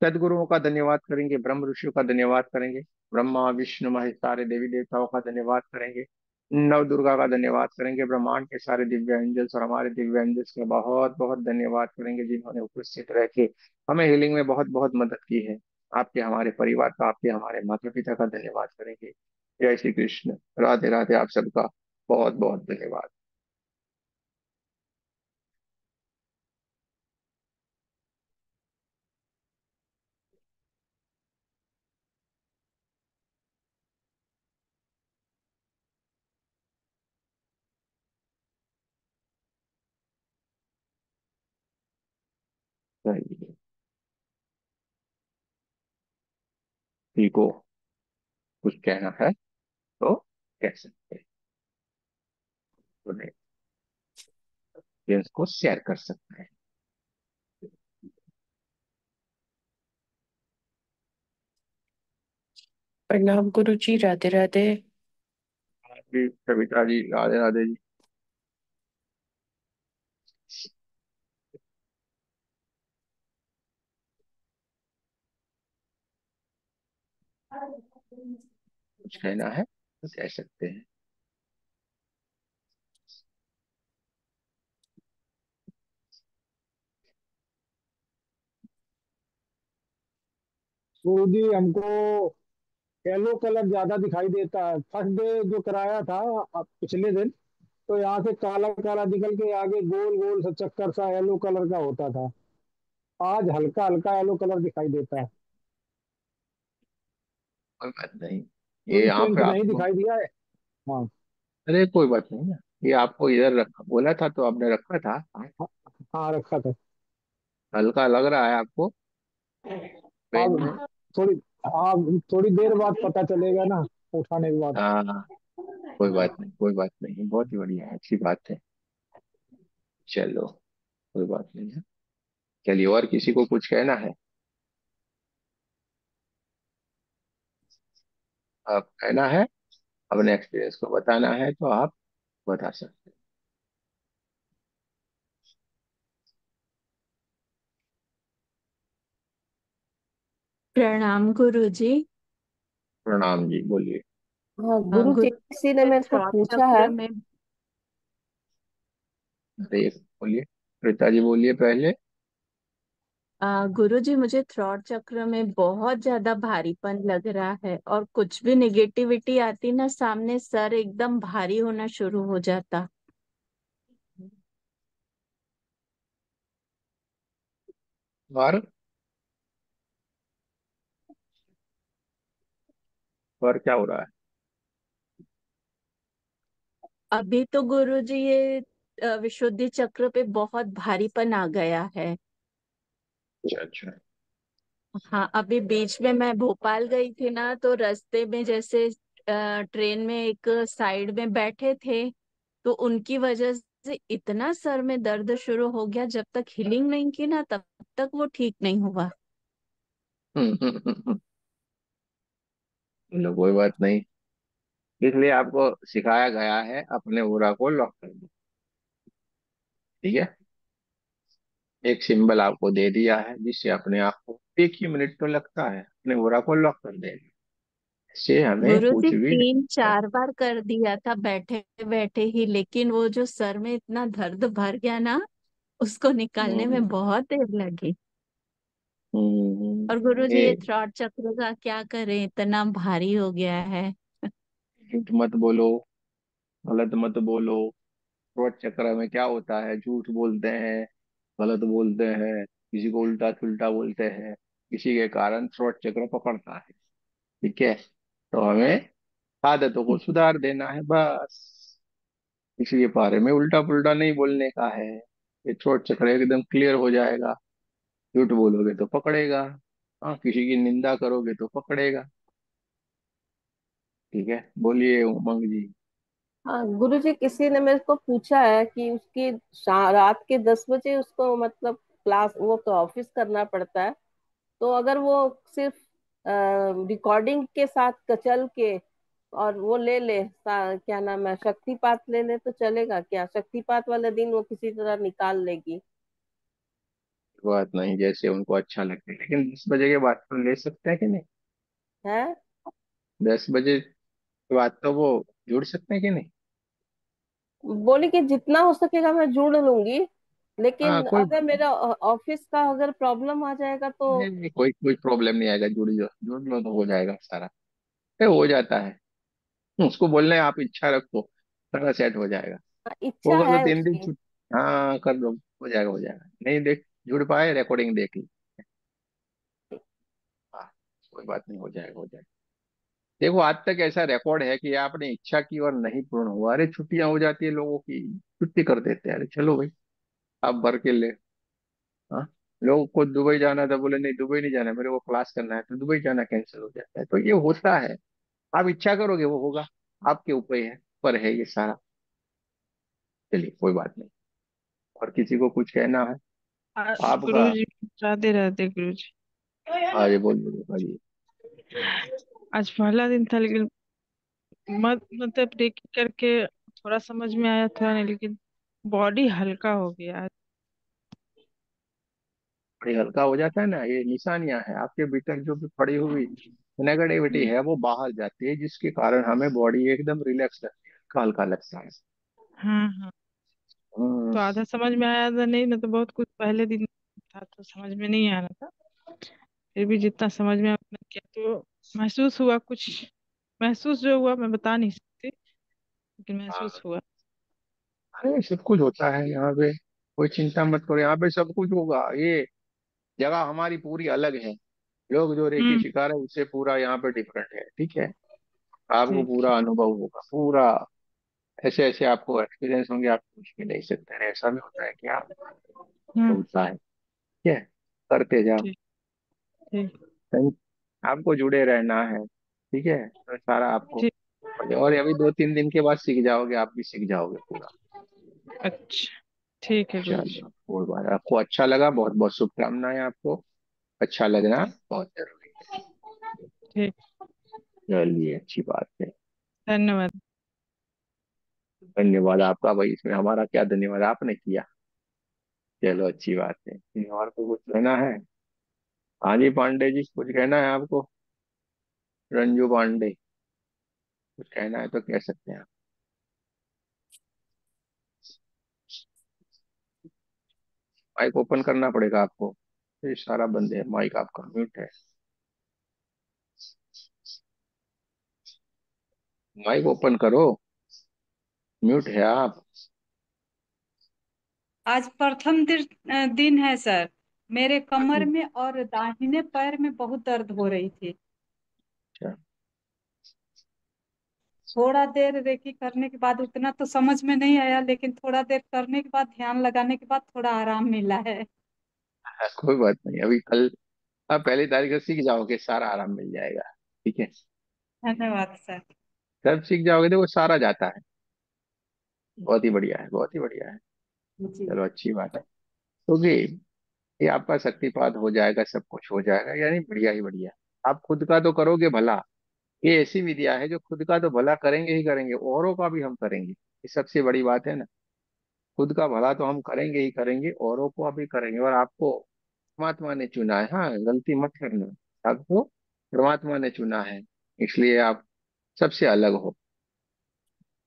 S1: सदगुरुओं का धन्यवाद करेंगे। ब्रह्म ऋषियों का धन्यवाद करेंगे। ब्रह्मा विष्णु महेश सारे देवी देवताओं का धन्यवाद करेंगे। नव दुर्गा का धन्यवाद करेंगे, ब्रह्मांड के सारे दिव्य एंजल्स और हमारे दिव्य एंजल्स का बहुत बहुत धन्यवाद करेंगे जिन्होंने उपस्थित रह के हमें हीलिंग में बहुत बहुत मदद की है। आपके हमारे परिवार का, आपके हमारे माता पिता का धन्यवाद करेंगे। जय श्री कृष्ण। राधे राधे। आप सबका बहुत बहुत धन्यवाद। चलिए, ठीक हो, कुछ कहना है तो कह सकते हैं, अपने एक्सपीरियंस को शेयर कर सकते हैं।
S2: प्रणाम गुरु जी, राधे राधे।
S1: जी कविता जी, राधे राधे जी। कुछ कहना है तो कह सकते हैं।
S3: गुरु जी, हमको येलो कलर ज्यादा दिखाई देता है। फर्स्ट डे जो कराया था पिछले दिन, तो यहाँ से काला काला निकल के आगे गोल गोल सा चक्कर सा येलो कलर का होता था। आज हल्का हल्का येलो कलर दिखाई देता है।
S1: कोई बात नहीं, ये
S3: कोई
S1: यहाँ पे
S3: पिंक नहीं
S1: आपको,
S3: दिखाई दिया है। हाँ।
S1: अरे कोई बात नहीं ना, ये आपको इधर रखा बोला था तो आपने रखा था।
S3: हाँ, हाँ, रखा था।
S1: हल्का लग रहा है आपको पेन में।
S3: अब थोड़ी हाँ, थोड़ी देर बाद पता चलेगा ना, उठाने के बाद।
S1: हाँ, कोई बात नहीं, कोई बात नहीं, बहुत ही बढ़िया है, अच्छी बात है। चलो, कोई बात नहीं है। चलिए, और किसी को कुछ कहना है? आप कहना है, अपने एक्सपीरियंस को बताना है तो आप बता सकते हैं।
S4: प्रणाम गुरुजी।
S1: प्रणाम जी, बोलिए।
S5: हाँ गुरु जी,
S4: गुरु
S5: किसी ने
S4: के
S5: मेरे को
S4: थ्रोट
S5: पूछा है।
S4: चक्र में
S1: अरे बोलिए, रीता जी बोलिए पहले।
S4: गुरुजी, मुझे थ्रोट चक्र में बहुत ज्यादा भारीपन लग रहा है और कुछ भी निगेटिविटी आती ना सामने, सर एकदम भारी होना शुरू हो जाता।
S1: और क्या हो रहा है?
S4: अभी तो गुरुजी ये विशुद्धि चक्र पे बहुत भारीपन आ गया है।
S1: अच्छा अच्छा।
S4: हाँ, अभी बीच में मैं भोपाल गई थी ना, तो रास्ते में जैसे ट्रेन में एक साइड में बैठे थे, तो उनकी वजह से इतना सर में दर्द शुरू हो गया। जब तक हीलिंग नहीं की ना, तब तक वो ठीक नहीं हुआ।
S1: चलो, कोई बात नहीं, इसलिए आपको सिखाया गया है अपने ओरा को लॉक कर दो। ठीक है, एक सिंबल आपको दे दिया है जिससे अपने आप को एक ही मिनट तो लगता है अपने ओरा को लॉक कर देने से हमें
S4: गुरुजी,
S1: कुछ भी नहीं
S4: तीन
S1: होता।
S4: चार बार कर दिया था बैठे बैठे ही, लेकिन वो जो सर में इतना दर्द भर गया ना, उसको निकालने
S1: हम्म,
S4: में बहुत देर लगी। और गुरुजी, ये
S1: ये
S4: थ्रॉट चक्र का क्या करें, इतना भारी हो गया है।
S1: झूठ मत बोलो, गलत मत बोलो। थ्रोट चक्र में क्या होता है, झूठ बोलते हैं, गलत बोलते हैं, किसी को उल्टा सुल्टा बोलते हैं, इसी के कारण थ्रोट चक्र पकड़ता है। ठीक है, तो हमें आदतों को सुधार देना है बस। किसी के बारे में उल्टा पुल्टा नहीं बोलने का है, ये थ्रोट चक्र एकदम क्लियर हो जाएगा। झूठ बोलोगे तो पकड़ेगा, हाँ, किसी की निंदा करोगे तो पकड़ेगा। ठीक है, बोलिए उमंग जी।
S5: हाँ गुरु जी, किसी ने मेरे को पूछा है कि उसकी रात के 10 बजे उसको मतलब क्लास, वो तो ऑफिस करना पड़ता है। तो अगर वो सिर्फ रिकॉर्डिंग के साथ चल के और वो ले ले, क्या नाम है, शक्तिपात ले ले, तो चलेगा क्या? शक्तिपात वाले दिन वो किसी तरह निकाल लेगी।
S1: बात नहीं, जैसे उनको अच्छा लगता है, लेकिन 10 बजे के बाद तो ले सकते हैं कि नहीं?
S5: है।
S1: 10 बजे के बाद तो वो जुड़ सकते हैं कि नहीं?
S5: बोली कि जितना हो सकेगा मैं जुड़ लूंगी,
S1: हाँ
S5: लेकिन
S1: कोई
S5: अगर मेरा ऑफिस का अगर प्रॉब्लम आ जाएगा तो।
S1: नहीं, नहीं, कोई कोई प्रॉब्लम नहीं आएगा, जुड़ लो तो हो जाएगा सारा। हो जाता है। उसको बोलना है आप इच्छा रखो, सारा सेट हो जाएगा।
S5: इच्छा
S1: होगा तो
S5: है
S1: 3 दिन
S5: उसकी।
S1: छुट्टी। हाँ कर दो, हो जाएगा हो जाएगा। नहीं देख जुड़ पाए, रिकॉर्डिंग देख ली। हाँ कोई बात नहीं, हो जाएगा हो जाएगा। देखो आज तक ऐसा रिकॉर्ड है कि आपने इच्छा की और नहीं पूर्ण हुआ, अरे छुट्टियां हो जाती है लोगों की, छुट्टी कर देते हैं, अरे चलो भाई आप भर के ले। हाँ, लोगों को दुबई जाना था, बोले नहीं दुबई नहीं जाना, मेरे को क्लास करना है, तो दुबई जाना कैंसिल हो जाता है। तो ये होता है, आप इच्छा करोगे वो होगा, आपके ऊपर है, पर है ये सारा। चलिए कोई बात नहीं। और किसी को कुछ कहना है
S6: गुरु
S1: आपका?
S6: जी, राधे राधे गुरु जी।
S1: अरे बोलिए बोलिए।
S6: आज पहला दिन था, लेकिन मतलब रेकी करके थोड़ा समझ में आया, थोड़ा नहीं, लेकिन बॉडी हल्का हो गया आज।
S1: बड़ी हल्का हो जाता है ना, ये निशानियां हैं आपके भीतर जो भी पड़ी हुई नेगेटिविटी
S6: हम्म।
S1: है वो बाहर जाती है, जिसके कारण हमें बॉडी एकदम रिलैक्स लगती है, हल्का हल्का लगता है।
S6: हाँ हाँ।
S1: हम्म।
S6: तो आधा समझ में आया था, नहीं ना तो बहुत कुछ पहले दिन था तो समझ में नहीं आ रहा था। फिर भी जितना समझ में आया उतना किया, तो महसूस हुआ कुछ। महसूस जो हुआ मैं बता नहीं सकती, लेकिन महसूस
S1: हाँ,
S6: हुआ।
S1: अरे सब कुछ होता है यहाँ पे, कोई चिंता मत करो, यहाँ पे सब कुछ होगा। ये जगह हमारी पूरी अलग है, लोग जो रेकी
S6: हम्म।
S1: शिकार है उससे पूरा यहाँ पे डिफरेंट है, ठीक है। आपको
S6: ठीक।
S1: पूरा अनुभव होगा पूरा, ऐसे ऐसे आपको एक्सपीरियंस होंगे, आप कुछ भी नहीं सकते हैं, ऐसा भी होता है क्या
S6: हम्म।
S1: होता है, ठीक है। करते जाओ।
S6: ठीक। ठीक।
S1: कहीं आपको जुड़े रहना है, ठीक है, तो सारा आपको।
S6: ठीक।
S1: और अभी 2-3 दिन के बाद सीख जाओगे, आप भी सीख जाओगे पूरा।
S6: अच्छा। ठीक है गुरु जी।
S1: चलो कोई बात, आपको अच्छा लगा, बहुत बहुत शुभकामनाएं आपको। अच्छा लगना बहुत जरूरी है।
S6: ठीक।
S1: चलिए अच्छी बात है।
S6: धन्यवाद।
S1: धन्यवाद आपका भाई, इसमें हमारा क्या धन्यवाद, आपने किया। चलो अच्छी बात है। और को कुछ कहना है? हाँ जी पांडे जी, कुछ कहना है आपको? रंजू पांडे, कुछ कहना है तो कह सकते हैं आप। माइक ओपन करना पड़ेगा आपको, ये सारा बंद है, माइक आपका म्यूट है। माइक ओपन करो, म्यूट है आप।
S7: आज प्रथम दिन है सर। मेरे कमर में और दाहिने पैर में बहुत दर्द हो रही थी।
S1: अच्छा।
S7: थोड़ा देर रेकी करने के बाद उतना तो समझ में नहीं आया, लेकिन थोड़ा देर करने के बाद, ध्यान लगाने के बाद थोड़ा आराम मिला है।
S1: कोई बात नहीं, अभी कल आप 1 तारीख से सीख जाओगे, सारा आराम मिल जाएगा, ठीक है।
S7: धन्यवाद सर।
S1: जब सीख जाओगे तो वो सारा जाता है। बहुत ही बढ़िया है, बहुत ही बढ़िया है।
S7: जी।
S1: चलो अच्छी बात है। क्योंकि ये आपका शक्तिपात हो जाएगा, सब कुछ हो जाएगा, यानी बढ़िया ही बढ़िया। आप खुद का तो करोगे भला, ये ऐसी विद्या है जो खुद का तो भला करेंगे ही करेंगे, औरों का भी हम करेंगे, ये सबसे बड़ी बात है ना। खुद का भला तो हम करेंगे ही करेंगे, औरों को भी करेंगे। और आपको परमात्मा ने चुना है, हाँ गलती मत करना, आपको परमात्मा ने चुना है, इसलिए आप सबसे अलग हो।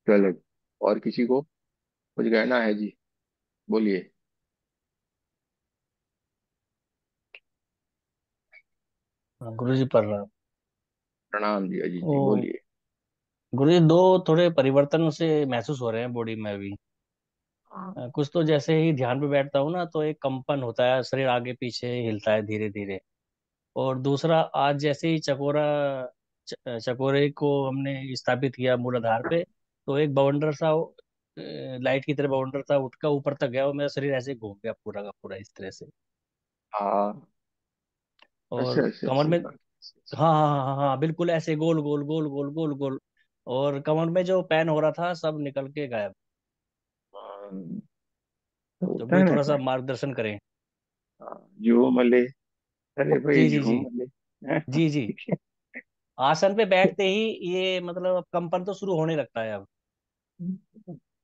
S1: चलो, और किसी को कुछ कहना है जी, बोलिए।
S8: गुरु जी प्रणाम।
S1: प्रणाम जी, अजीत
S8: ओ
S1: जी बोलिए।
S8: गुरु जी, दो थोड़े परिवर्तन से महसूस हो रहे हैं बॉडी में भी।
S1: हाँ।
S8: कुछ तो जैसे ही ध्यान पे बैठता हूँ ना, तो एक कंपन होता है, शरीर आगे पीछे हिलता है धीरे धीरे। और दूसरा, आज जैसे ही चकोरे को हमने स्थापित किया मूलाधार पे, तो एक बवंडर सा लाइट की तरह बवंडर सा उठ कर ऊपर तक गया, और मेरा शरीर ऐसे ही घूम गया पूरा का पूरा इस तरह से।
S1: हाँ,
S8: और
S1: ऐसे ऐसे
S8: कमर
S1: ऐसे
S8: में,
S1: बात।
S8: हाँ हाँ हाँ हाँ हाँ, बिल्कुल ऐसे गोल गोल गोल गोल गोल गोल। और कमर में जो पेन हो रहा था सब निकल के गायब।
S1: हाँ, तो
S8: तो
S1: होता
S8: भी
S1: है ना
S8: थोड़ा सा
S1: क्या।
S8: मार्गदर्शन करें।
S1: हाँ, झूम ले, अरे भाई
S8: जी जी जी।
S1: झूम ले।
S8: जी जी।
S1: ठीक है।
S8: आसन पे बैठते ही ये मतलब अब कंपन तो शुरू होने लगता है अब।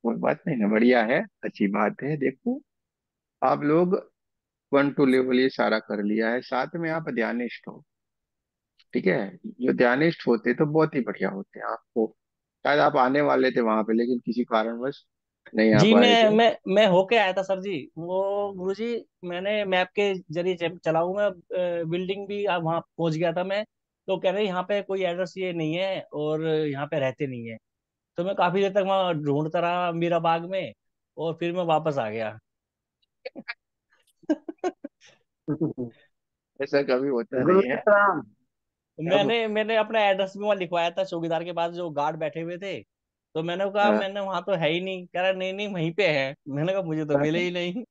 S1: कोई बात नहीं ना, बढ़िया है, अच्छी बात है। देखो आप लोग 1-2 लेवल ये सारा कर लिया है, साथ में आप ध्यानिष्ठ हो, ठीक है। जो ध्यानिष्ठ होते तो बहुत ही बढ़िया होते हैं, आपको शायद आप आने वाले थे वहां पे, लेकिन किसी कारणवश नहीं आ
S8: जी
S1: पाए थे।
S8: मैं होके आया था सर जी। वो गुरुजी, मैंने मैप के जरिए चला हूँ मैं, बिल्डिंग भी वहाँ पहुंच गया था मैं। तो कह रहे यहाँ पे कोई एड्रेस ये नहीं है और यहाँ पे रहते नहीं है। तो मैं काफी देर तक वहाँ ढूंढता रहा मीरा बाग में, और फिर मैं वापस आ गया।
S1: ऐसा कभी होता
S3: गुरु
S1: नहीं
S3: जी
S1: है।
S3: प्रणाम।
S1: अब
S8: मैंने अपना एड्रेस भी वहाँ लिखवाया था चौकीदार के पास, जो गार्ड बैठे हुए थे। तो मैंने कहा,
S1: हाँ,
S8: मैंने वहां तो है ही नहीं। कह रहा नहीं नहीं वहीं पे है। मैंने कहा मुझे तो मिले ही नहीं।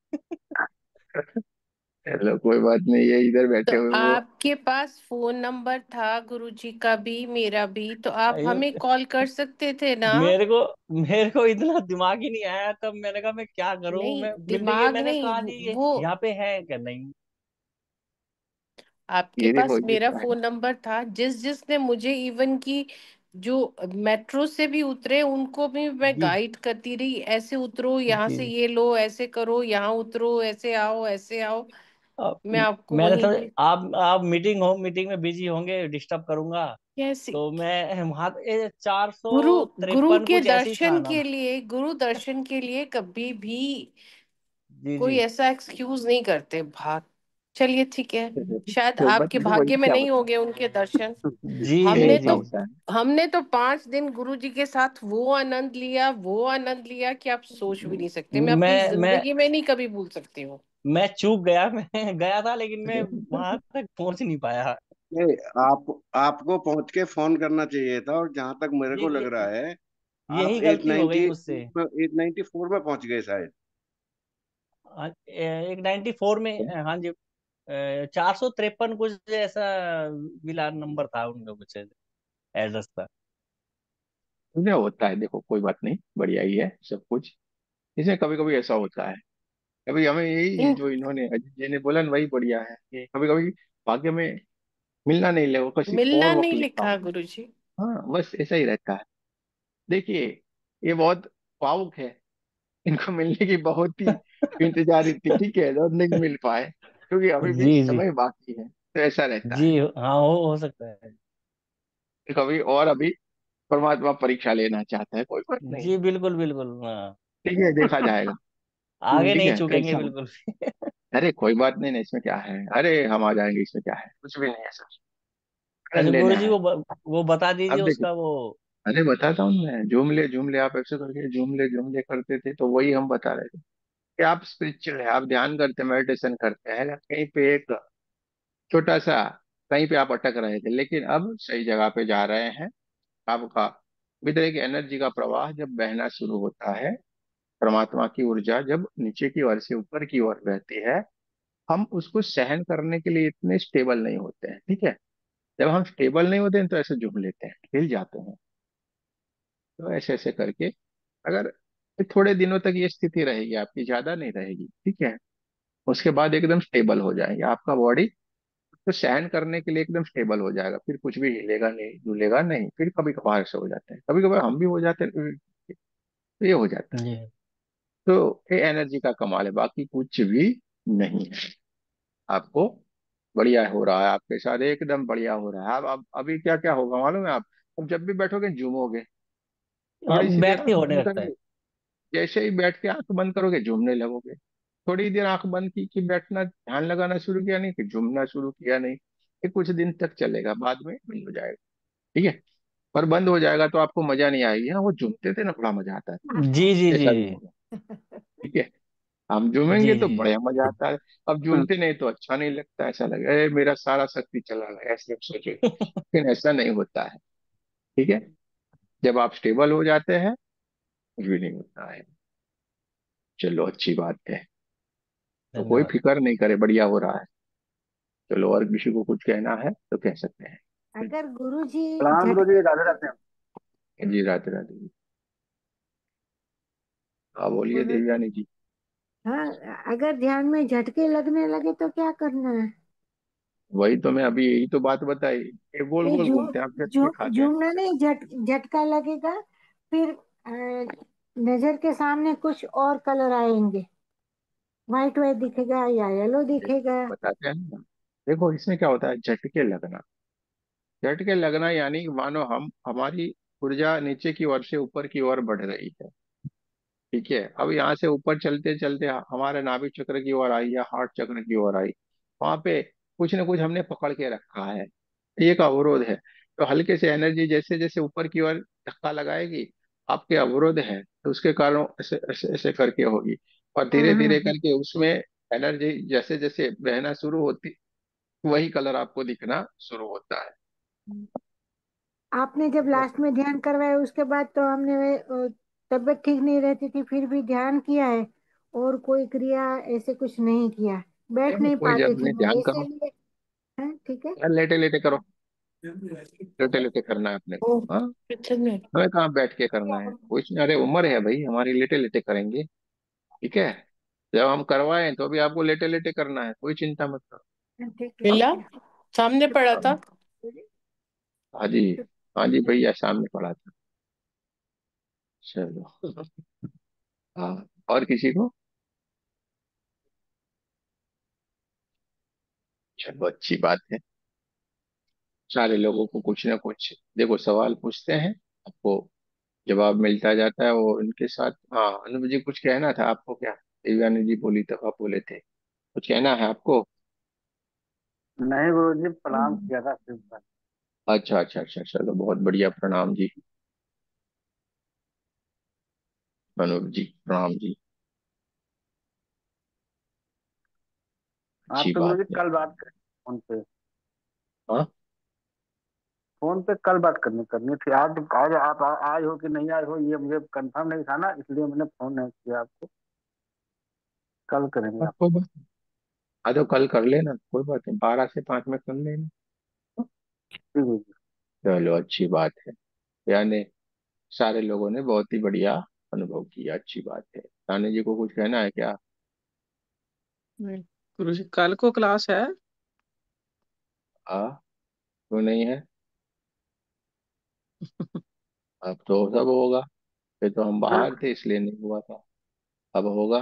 S1: चलो कोई बात नहीं, ये इधर
S2: तो
S1: बैठे हुए वो।
S2: आपके पास फोन नंबर था गुरुजी का भी, मेरा भी, तो आप
S8: ये
S2: हमें कॉल कर सकते थे ना।
S8: मेरे को इतना दिमाग ही नहीं आया तब। मैंने कहा मैं क्या करूं,
S2: नहीं,
S8: मैं बिल्डिंग
S2: दिमाग
S8: मैंने
S2: नहीं,
S8: कहा नहीं ये
S2: वो
S8: यहाँ पे है क्या, नहीं।
S2: आपके
S1: ये देखो
S2: पास
S1: ये
S2: मेरा
S1: क्या है।
S2: फोन नंबर था। जिसने मुझे इवन की जो मेट्रो से भी उतरे उनको भी मैं
S8: जी
S2: गाइड करती रही, ऐसे उतरो, यहाँ से
S8: जी।
S2: ये लो, ऐसे करो, यहाँ उतरो, ऐसे आओ, ऐसे आओ। मैं आपको
S8: मैंने
S2: वहीं
S8: सर,
S2: पे
S8: आप मीटिंग में बिजी होंगे, डिस्टर्ब करूंगा।
S2: कैसे
S8: तो मैं वहां 453
S2: गुरु गुरु के
S8: कुछ ऐसे ही था
S2: दर्शन
S8: नाम।
S2: के लिए, गुरु दर्शन के लिए कभी भी
S8: जी
S2: कोई
S8: जी
S2: ऐसा एक्सक्यूज नहीं करते भाग। चलिए ठीक है, शायद
S1: तो बस
S2: आपके
S1: देखो
S2: भाग्य
S1: ये
S2: में
S1: क्या
S2: नहीं
S1: होता
S2: होंगे उनके दर्शन।
S8: जी
S1: है,
S8: जी
S2: हमने
S1: ऐसा
S2: तो
S8: जी।
S1: होता है।
S2: हमने तो 5 दिन गुरु जी के साथ वो आनंद लिया, वो आनंद लिया कि आप सोच भी नहीं सकते। मैं अपनी
S8: मैं
S2: जिंदगी में नहीं कभी भूल सकती हूँ।
S8: मैं चूक गया। मैं गया था लेकिन मैं वहां तक पहुंच नहीं पाया।
S9: नहीं, आपको पहुंच के फोन करना चाहिए था, और जहां तक मेरे
S8: ये,
S9: को लग
S8: ये
S9: रहा है
S8: यही
S9: आप
S8: गलती हो गई मुझसे।
S9: 894 में पहुंच गए शायद।
S8: एक 94 में, हाँ जी। 453 कुछ ऐसा मिला नंबर था उनका, कुछ एड्रेस था।
S1: ये होता है, देखो कोई बात नहीं, बढ़िया ही है सब कुछ। इसमें कभी कभी ऐसा होता है। कभी हमें यही
S2: इन
S1: जो इन्होंने अजीत जी ने बोला ना, वही बढ़िया है कि कभी कभी भाग्य में मिलना नहीं, ले वो किसी और
S2: मिलना
S1: वक्त
S2: नहीं
S1: लिखा
S2: लिखा
S1: हो।
S2: गुरु जी।
S1: हाँ बस ऐसा ही रहता है। देखिए, ये बहुत भावुक है, इनको मिलने की बहुत ही इंतजार थी, ठीक है, और नहीं मिल पाए क्योंकि अभी भी
S8: जी जी
S1: समय बाकी है, तो ऐसा रहता
S8: जी।
S1: है।
S8: हाँ, हो सकता है।
S1: कभी और अभी परमात्मा परीक्षा लेना चाहता है, कोई बात नहीं।
S8: जी बिल्कुल बिल्कुल, हाँ।
S1: ठीक है, देखा जाएगा।
S8: आगे
S1: ठीक
S8: नहीं
S1: है,
S8: चुकेंगे
S1: कैसा।
S8: बिल्कुल।
S1: अरे कोई बात नहीं ना, इसमें क्या है, अरे हम आ जाएंगे, इसमें क्या है, कुछ भी नहीं है सर।
S8: अच्छा
S1: आनंद लेना
S8: गुरु जी,
S1: है।
S8: वो बता दीजिए
S1: अब देखो,
S8: उसका वो।
S1: अरे बताता हूँ मैं, झूम ले आप ऐसे करके झूम ले करते थे, तो वही हम बता रहे थे कि आप स्पिरिचुअल है, आप ध्यान करते, मेडिटेशन करते हैं, कहीं पे एक छोटा सा, कहीं पे आप अटक रहे थे, लेकिन अब सही जगह पे जा रहे हैं। आपका भीतर एक एनर्जी का प्रवाह जब बहना शुरू होता है, परमात्मा की ऊर्जा जब नीचे की ओर से ऊपर की ओर बहती है, हम उसको सहन करने के लिए इतने स्टेबल नहीं होते हैं, ठीक है। जब हम स्टेबल नहीं होते हैं तो ऐसे झूम लेते हैं, हिल जाते हैं। तो ऐसे ऐसे करके, अगर ये थोड़े दिनों तक ये स्थिति रहेगी आपकी, ज्यादा नहीं रहेगी, ठीक है। उसके बाद एकदम स्टेबल हो जाएंगे, आपका बॉडी तो सहन करने के लिए एकदम स्टेबल हो जाएगा, फिर कुछ भी हिलेगा नहीं, झूलेगा नहीं। फिर कभी कभार ऐसे हो जाते हैं, कभी कभार हम भी हो जाते हैं, तो ये हो जाता है।
S8: जी
S1: तो ये एनर्जी का कमाल है, बाकी कुछ भी नहीं है। आपको बढ़िया हो रहा है, आपके साथ एकदम बढ़िया हो रहा है। अब अभी क्या क्या होगा मालूम है आप, अब जब भी बैठोगे झूमोगे,
S8: हाँ,
S1: थोड़ी सी देर
S8: बैठते
S1: आंख
S8: होने
S1: बंद
S8: लगता है।
S1: करोगे, जैसे ही बैठ के आंख बंद करोगे झूमने लगोगे। थोड़ी देर आंख बंद की कि बैठना ध्यान लगाना शुरू किया नहीं, कि झूमना शुरू किया नहीं, ये कुछ दिन तक चलेगा, बाद में बंद हो जाएगा, ठीक है। पर बंद हो जाएगा तो आपको मजा नहीं आएगी, हाँ वो झूमते थे ना बड़ा मजा आता है,
S8: जी जी जी
S1: ऐसा भी होगा, ठीक है। हम
S8: जी
S1: झूमेंगे तो
S8: जी
S1: बढ़िया मजा आता है। अब झूमते नहीं तो अच्छा नहीं लगता, ऐसा लगेगा अरे मेरा सारा शक्ति चला गया, ऐसे आप सोचो, लेकिन ऐसा नहीं होता है, ठीक है। जब आप स्टेबल हो जाते हैं, कुछ भी नहीं होता है। चलो अच्छी बात है। तो कोई
S8: धन्यवाद।
S1: फिक्र नहीं करे, बढ़िया हो रहा है। चलो, और किसी को कुछ कहना है तो कह सकते हैं।
S10: अगर गुरु जी
S3: प्रणाम गुरु जी, राधे राधे।
S1: जी राधे राधे जी। हाँ बोलिए
S10: गुरु जी,
S1: देवयानी जी।
S10: हाँ, अगर ध्यान में झटके लगने लगे तो क्या करना है?
S1: वही तो मैं अभी, यही तो बात बताई, ये गोल
S10: ये
S1: गोल घूमते हैं, आप झटके खाते हैं।
S10: झूमना नहीं, झटका लगेगा। फिर नजर के सामने कुछ और कलर आएंगे। व्हाइट व्हाइट दिखेगा या येलो दिखेगा।
S1: बताते हैं ना। देखो इसमें क्या होता है, झटके लगना। झटके लगना यानी मानो हम, हमारी ऊर्जा नीचे की ओर से ऊपर की ओर बढ़ रही है, ठीक है, अब यहाँ से ऊपर चलते चलते हमारे नाभि चक्र की ओर आई या हार्ट चक्र की ओर आई, वहां पे कुछ ना कुछ हमने पकड़ के रखा है, ये एक अवरोध है। तो हल्के से एनर्जी जैसे जैसे ऊपर की ओर धक्का लगाएगी, आपके अवरोध है तो उसके कारण ऐसे ऐसे ऐसे करके होगी, और धीरे धीरे
S10: हम्म।
S1: करके उसमें एनर्जी जैसे जैसे बहना शुरू होती, वही कलर आपको दिखना शुरू होता है।
S10: आपने जब लास्ट में ध्यान करवाया उसके बाद तो हमने तबीयत ठीक नहीं रहती थी फिर भी ध्यान किया है, और कोई क्रिया ऐसे कुछ नहीं किया, बैठ नहीं
S1: कोई
S10: पाते
S1: जब
S10: थे
S1: नहीं,
S10: वो
S1: ध्यान करो,
S10: इसीलिए। है ठीक है।
S1: लेटे लेटे करो, लेटे लेटे करना है अपने
S2: ओ,
S1: को, हाँ।
S2: किचन में।
S1: हमें कहाँ बैठ के करना है, कुछ नहीं, अरे उम्र है भाई हमारी, लेटे लेटे करेंगे, ठीक है। जब हम करवाएं तो भी आपको लेटे लेटे करना है, कोई चिंता मत करो।
S10: ठीक है
S2: मिला,
S10: ठीक है।
S2: सामने पड़ा था।
S1: हाँ जी, हाँ जी भैया सामने पड़ा था। चलो, हाँ, और किसी को? चलो अच्छी बात है, सारे लोगों को कुछ ना कुछ देखो सवाल पूछते हैं, आपको जवाब मिलता जाता है, वो उनके साथ। हाँ अनु जी कुछ कहना था आपको क्या? दिव्यानु जी बोली तो आप बोले थे, कुछ कहना है आपको?
S11: नहीं गुरु जी, प्रणाम किया था सिर्फ।
S1: अच्छा अच्छा अच्छा, चलो बहुत बढ़िया, प्रणाम जी। मनोज जी प्रणाम जी, अच्छी
S11: आपसे गुरु
S1: बात
S11: जी
S1: है।
S11: कल बात करें फोन पे।
S1: हाँ
S11: फोन पे कल बात करनी करनी थी। आज आज आप आए हो कि नहीं आए हो ये मुझे कंफर्म नहीं था ना, इसलिए मैंने फोन नहीं किया आपको। कल करेंगे आप।
S1: कोई बात, हाँ तो कल कर लेना, कोई बात नहीं, 12 से 5 में कर लेना।
S11: ठीक है जी।
S1: चलो अच्छी बात है, यानी सारे लोगों ने बहुत ही बढ़िया अनुभव किया, अच्छी बात है। ताने जी को कुछ कहना है क्या?
S6: नहीं गुरुजी, कल को क्लास है।
S1: हाँ, क्यों नहीं है? अब तो सब होगा, फिर तो हम बाहर थे इसलिए नहीं हुआ था, अब होगा।